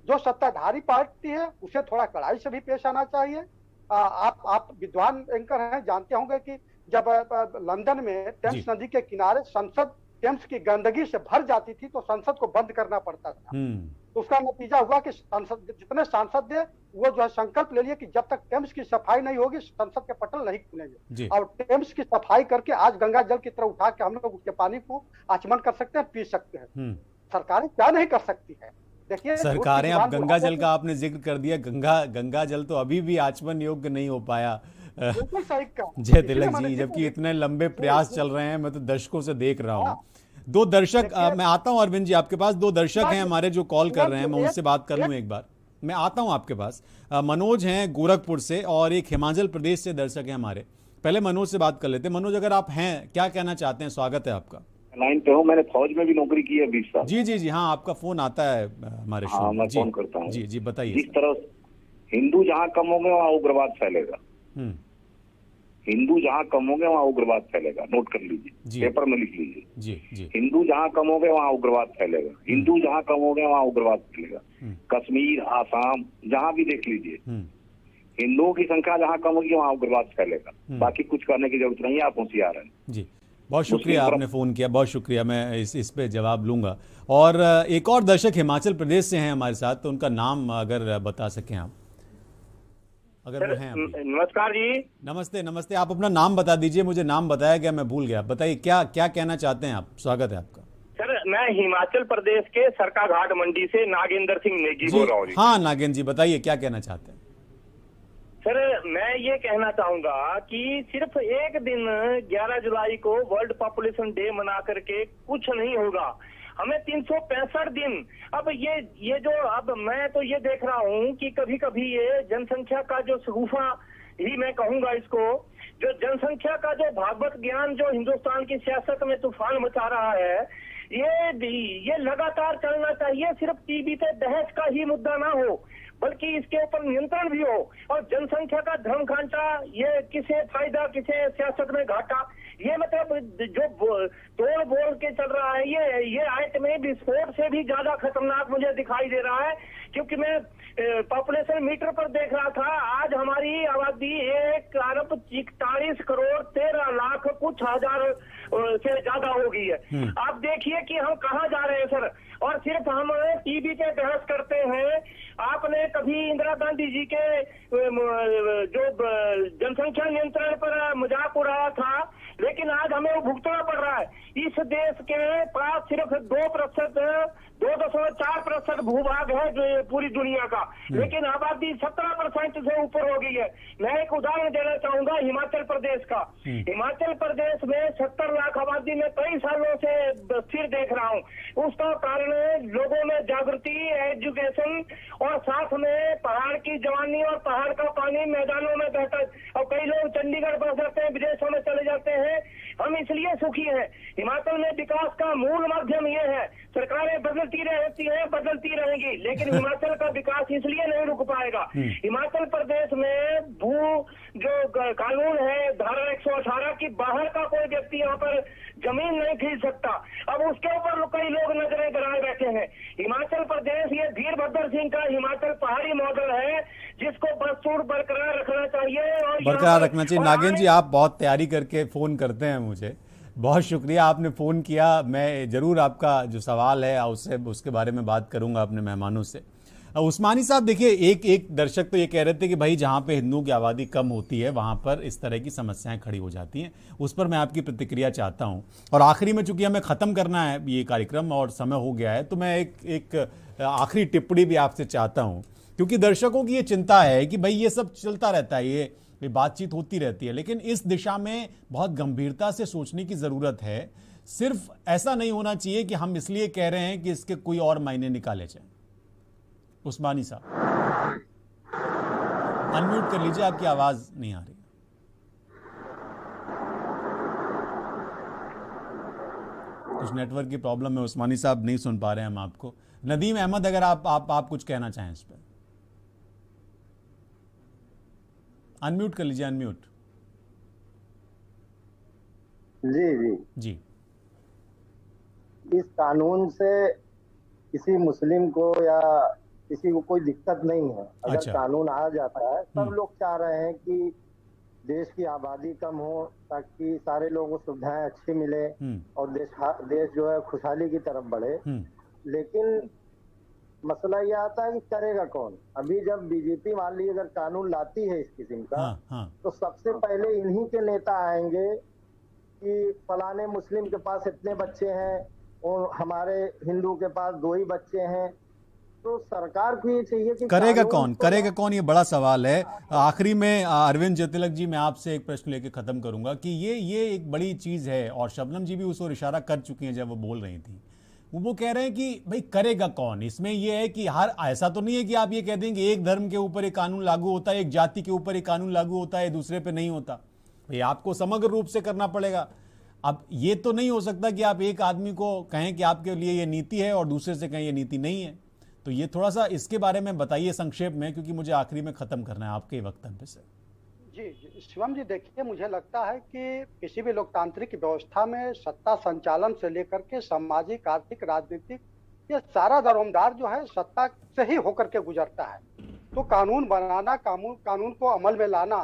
जो सत्ताधारी पार्टी है उसे थोड़ा कड़ाई से भी पेश आना चाहिए। आप विद्वान एंकर हैं, जानते होंगे कि जब लंदन में टेम्स नदी के किनारे संसद टेम्स की गंदगी से भर जाती थी तो संसद को बंद करना पड़ता था। तो उसका नतीजा हुआ कि जितने सांसद थे वो जो है संकल्प ले लिए कि जब तक टेम्स की सफाई नहीं होगी संसद के पटल नहीं खुलेंगे। और टेम्स की सफाई करके आज गंगा जल की तरह उठा के हम लोग उसके पानी को आचमन कर सकते हैं, पी सकते हैं। सरकारें क्या नहीं कर सकती है? देखिए सरकारें, अब गंगा जल का आपने जिक्र कर दिया, गंगा जल तो अभी भी आचमन योग्य नहीं हो पाया जय तिलक जी, जबकि इतने लंबे प्रयास चल रहे हैं। मैं तो दर्शकों से देख रहा हूँ। दो दर्शक, मैं आता हूं अरविंद जी आपके पास। दो दर्शक हैं हमारे जो कॉल कर रहे हैं, मैं उनसे बात कर लूं एक बार। मैं आता हूं आपके पास। मनोज हैं गोरखपुर से और एक हिमाचल प्रदेश से दर्शक हैं हमारे। पहले मनोज से बात कर लेते हैं। मनोज, अगर आप हैं, क्या कहना चाहते हैं? स्वागत है आपका। लाइन पे हूँ, मैंने फौज में भी नौकरी की है 20 साल। जी, हाँ, आपका फोन आता है हमारे शो में। मैं फोन करता हूँ। जी, बताइए। जिस तरह हिंदू जहाँ कम होंगे वहाँ उग्रवाद फैलेगा, हिंदू जहाँ कम होंगे वहाँ उग्रवाद फैलेगा। नोट कर लीजिए, पेपर में लिख लीजिए। हिंदू जहाँ कम होंगे वहाँ उग्रवाद फैलेगा, हिंदू जहाँ कम होंगे वहाँ उग्रवाद फैलेगा। कश्मीर, आसाम, जहाँ भी देख लीजिए, हिंदुओं की संख्या जहाँ कम होगी वहाँ उग्रवाद फैलेगा। बाकी कुछ करने की जरूरत नहीं है, आप होशियार हैं। जी, बहुत शुक्रिया, आपने फोन किया, बहुत शुक्रिया। मैं इस पे जवाब लूंगा। और एक और दर्शक हिमाचल प्रदेश से हैं हमारे साथ, तो उनका नाम अगर बता सकें आप, अगर वो हैं। नमस्कार जी। नमस्ते। आप अपना नाम बता दीजिए, मुझे नाम बताया गया, मैं भूल गया। बताइए क्या कहना चाहते हैं आप? स्वागत है आपका। सर, मैं हिमाचल प्रदेश के सरकाघाट मंडी से नागेंद्र सिंह नेगी बोल रहा हूँ। हाँ नागेंद्र जी, बताइए क्या कहना चाहते हैं? सर, मैं ये कहना चाहूंगा कि सिर्फ एक दिन 11 जुलाई को वर्ल्ड पॉपुलेशन डे मना करके कुछ नहीं होगा। हमें 365 दिन, अब ये जो, अब मैं तो ये देख रहा हूँ कि कभी कभी ये जनसंख्या का जो शगुफा ही मैं कहूंगा इसको, जो जनसंख्या का जो भागवत ज्ञान जो हिंदुस्तान की सियासत में तूफान मचा रहा है, ये लगातार चलना चाहिए। सिर्फ टीवी पे बहस का ही मुद्दा ना हो, बल्कि इसके ऊपर नियंत्रण भी हो। और जनसंख्या का धर्म खांचा, ये किसे फायदा किसे सियासत में घाटा, ये मतलब जो तोड़ बोल के चल रहा है, ये आइटमी विस्फोट से भी ज्यादा खतरनाक मुझे दिखाई दे रहा है। क्योंकि मैं पॉपुलेशन मीटर पर देख रहा था, आज हमारी आबादी 1,41 करोड़ 13 लाख कुछ हजार से ज्यादा हो गई है। आप देखिए कि हम कहाँ जा रहे हैं सर। और सिर्फ हम टीवी पे बहस करते हैं आपने कभी इंदिरा गांधी जी के जो जनसंख्या नियंत्रण पर मजाक उड़ाया था, लेकिन आज हमें वो भुगतना पड़ रहा है। इस देश के पास सिर्फ 2.4% भूभाग है पूरी दुनिया का, लेकिन आबादी 17% से ऊपर हो गई है। मैं एक उदाहरण देना चाहूंगा हिमाचल प्रदेश का। हिमाचल प्रदेश में 70 लाख आबादी में कई सालों से स्थिर देख रहा हूँ। उसका कारण लोगों में जागृति, एजुकेशन और साथ में पहाड़ की जवानी और पहाड़ का पानी मैदानों में बहता है। और कई लोग चंडीगढ़ बस जाते हैं, विदेशों में चले जाते हैं। हम इसलिए सुखी हैं। हिमाचल में विकास का मूल माध्यम ये है, सरकारें बदलती रहती हैं, बदलती रहेंगी, लेकिन हिमाचल का विकास इसलिए नहीं रुक पाएगा। हिमाचल प्रदेश में भू जो कानून है धारा 118 की बाहर का कोई व्यक्ति यहाँ पर जमीन नहीं खरीद सकता। अब उसके ऊपर कई लोग नजरें गड़ाए बैठे हैं। हिमाचल प्रदेश ये वीरभद्र सिंह का हिमाचल पहाड़ी मॉडल है, जिसको बदसूर बरकरार रखना चाहिए और बरकरार रखना चाहिए। नागेंद्र जी, आप बहुत तैयारी करके फोन करते हैं मुझे, बहुत शुक्रिया आपने फ़ोन किया। मैं ज़रूर आपका जो सवाल है उसके बारे में बात करूंगा अपने मेहमानों से। उस्मानी साहब, देखिए, एक दर्शक तो ये कह रहे थे कि भाई जहाँ पे हिंदुओं की आबादी कम होती है वहाँ पर इस तरह की समस्याएं खड़ी हो जाती हैं। उस पर मैं आपकी प्रतिक्रिया चाहता हूँ। और आखिरी में चूंकि हमें ख़त्म करना है ये कार्यक्रम और समय हो गया है, तो मैं एक आखिरी टिप्पणी भी आपसे चाहता हूँ, क्योंकि दर्शकों की ये चिंता है कि भाई ये सब चलता रहता है, ये बातचीत होती रहती है, लेकिन इस दिशा में बहुत गंभीरता से सोचने की ज़रूरत है। सिर्फ ऐसा नहीं होना चाहिए कि हम इसलिए कह रहे हैं कि इसके कोई और मायने निकाले जाएं। उस्मानी साहब, अनम्यूट कर लीजिए, आपकी आवाज नहीं आ रही। कुछ नेटवर्क की प्रॉब्लम है, उस्मानी साहब नहीं सुन पा रहे हैं हम आपको। नदीम अहमद, अगर आप कुछ कहना चाहें इस पर, अनम्यूट कर लीजिए, अनम्यूट। जी इस कानून से किसी मुस्लिम को या किसी को कोई दिक्कत नहीं है। अगर कानून आ जाता है, सब लोग चाह रहे हैं कि देश की आबादी कम हो ताकि सारे लोगों को सुविधाएं अच्छी मिले और देश जो है खुशहाली की तरफ बढ़े। लेकिन मसला ये आता है कि करेगा कौन। अभी जब बीजेपी मान ली अगर कानून लाती है इस किस्म का, तो सबसे पहले इन्हीं के नेता आएंगे कि फलाने मुस्लिम के पास इतने बच्चे हैं और हमारे हिंदू के पास 2 ही बच्चे हैं। तो सरकार को ये चाहिए कि करेगा कौन, ये बड़ा सवाल है। आखिरी में अरविंद जयतिलक जी, मैं आपसे एक प्रश्न लेके खत्म करूंगा कि ये एक बड़ी चीज है, और शबनम जी भी उस ओर इशारा कर चुकी हैं जब वो बोल रही थी। वो कह रहे हैं कि भाई करेगा कौन। इसमें ये है कि हर ऐसा तो नहीं है कि आप ये कह दें कि एक धर्म के ऊपर एक कानून लागू होता है, एक जाति के ऊपर एक कानून लागू होता है, दूसरे पे नहीं होता। भाई आपको समग्र रूप से करना पड़ेगा। अब ये तो नहीं हो सकता कि आप एक आदमी को कहें कि आपके लिए ये नीति है और दूसरे से कहें ये नीति नहीं है। तो ये थोड़ा सा इसके बारे में बताइए संक्षेप में, क्योंकि मुझे आखिरी में खत्म करना है आपके वक्तव्य से। जी शिवम जी, देखिए, मुझे लगता है कि किसी भी लोकतांत्रिक व्यवस्था में सत्ता संचालन से लेकर के सामाजिक, आर्थिक, राजनीतिक, ये सारा दारोमदार जो है सत्ता से ही होकर के गुजरता है। तो कानून बनाना, कानून को अमल में लाना,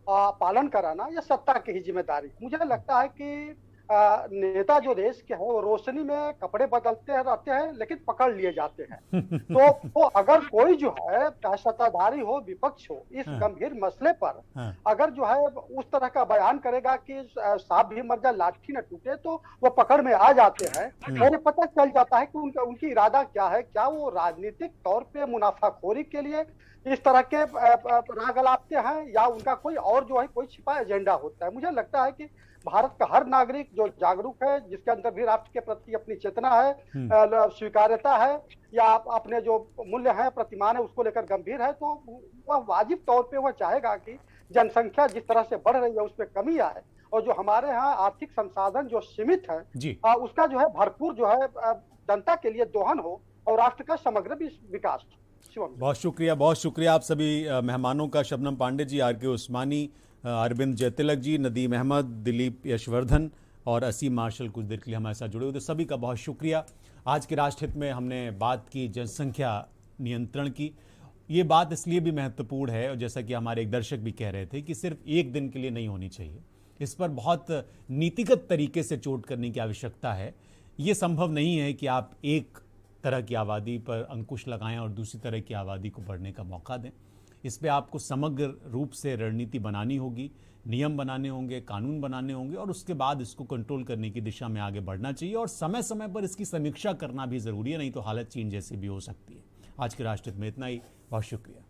पालन कराना, यह सत्ता की ही जिम्मेदारी। मुझे लगता है कि नेता जो देश के हो रोशनी में कपड़े बदलते रहते हैं, लेकिन पकड़ लिए जाते हैं। तो अगर कोई जो है चाहे सत्ताधारी हो, विपक्ष हो, इस गंभीर मसले पर अगर जो है उस तरह का बयान करेगा कि सांप भी मर जाए लाठी न टूटे, तो वो पकड़ में आ जाते हैं और पता चल जाता है कि उनकी इरादा क्या है। क्या वो राजनीतिक तौर पे मुनाफाखोरी के लिए इस तरह के राग अलापते हैं, या उनका कोई और जो है कोई छिपा एजेंडा होता है। मुझे लगता है कि भारत का हर नागरिक जो जागरूक है, जिसके अंदर भी राष्ट्र के प्रति अपनी चेतना है, स्वीकार्यता है, या अपने जो मूल्य है, प्रतिमान है, उसको लेकर गंभीर है, तो वह वाजिब तौर पे वह चाहेगा कि जनसंख्या जिस तरह से बढ़ रही है उसमें कमी आए, और जो हमारे यहाँ आर्थिक संसाधन जो सीमित है उसका जो है भरपूर जो है जनता के लिए दोहन हो और राष्ट्र का समग्र विकास। बहुत शुक्रिया आप सभी मेहमानों का, शबनम पांडे जी, आर के उस्मानी, अरविंद जयतिलक जी, नदीम अहमद, दिलीप यशवर्धन और असीम मार्शल कुछ देर के लिए हमारे साथ जुड़े हुए थे। सभी का बहुत शुक्रिया। आज के राष्ट्रहित में हमने बात की जनसंख्या नियंत्रण की। ये बात इसलिए भी महत्वपूर्ण है, और जैसा कि हमारे एक दर्शक भी कह रहे थे कि सिर्फ एक दिन के लिए नहीं होनी चाहिए, इस पर बहुत नीतिगत तरीके से चोट करने की आवश्यकता है। ये संभव नहीं है कि आप एक तरह की आबादी पर अंकुश लगाएं और दूसरी तरह की आबादी को बढ़ने का मौका दें। इस पे आपको समग्र रूप से रणनीति बनानी होगी, नियम बनाने होंगे, कानून बनाने होंगे और उसके बाद इसको कंट्रोल करने की दिशा में आगे बढ़ना चाहिए और समय समय पर इसकी समीक्षा करना भी ज़रूरी है, नहीं तो हालत चीन जैसी भी हो सकती है। आज के राष्ट्रहित में इतना ही। बहुत शुक्रिया।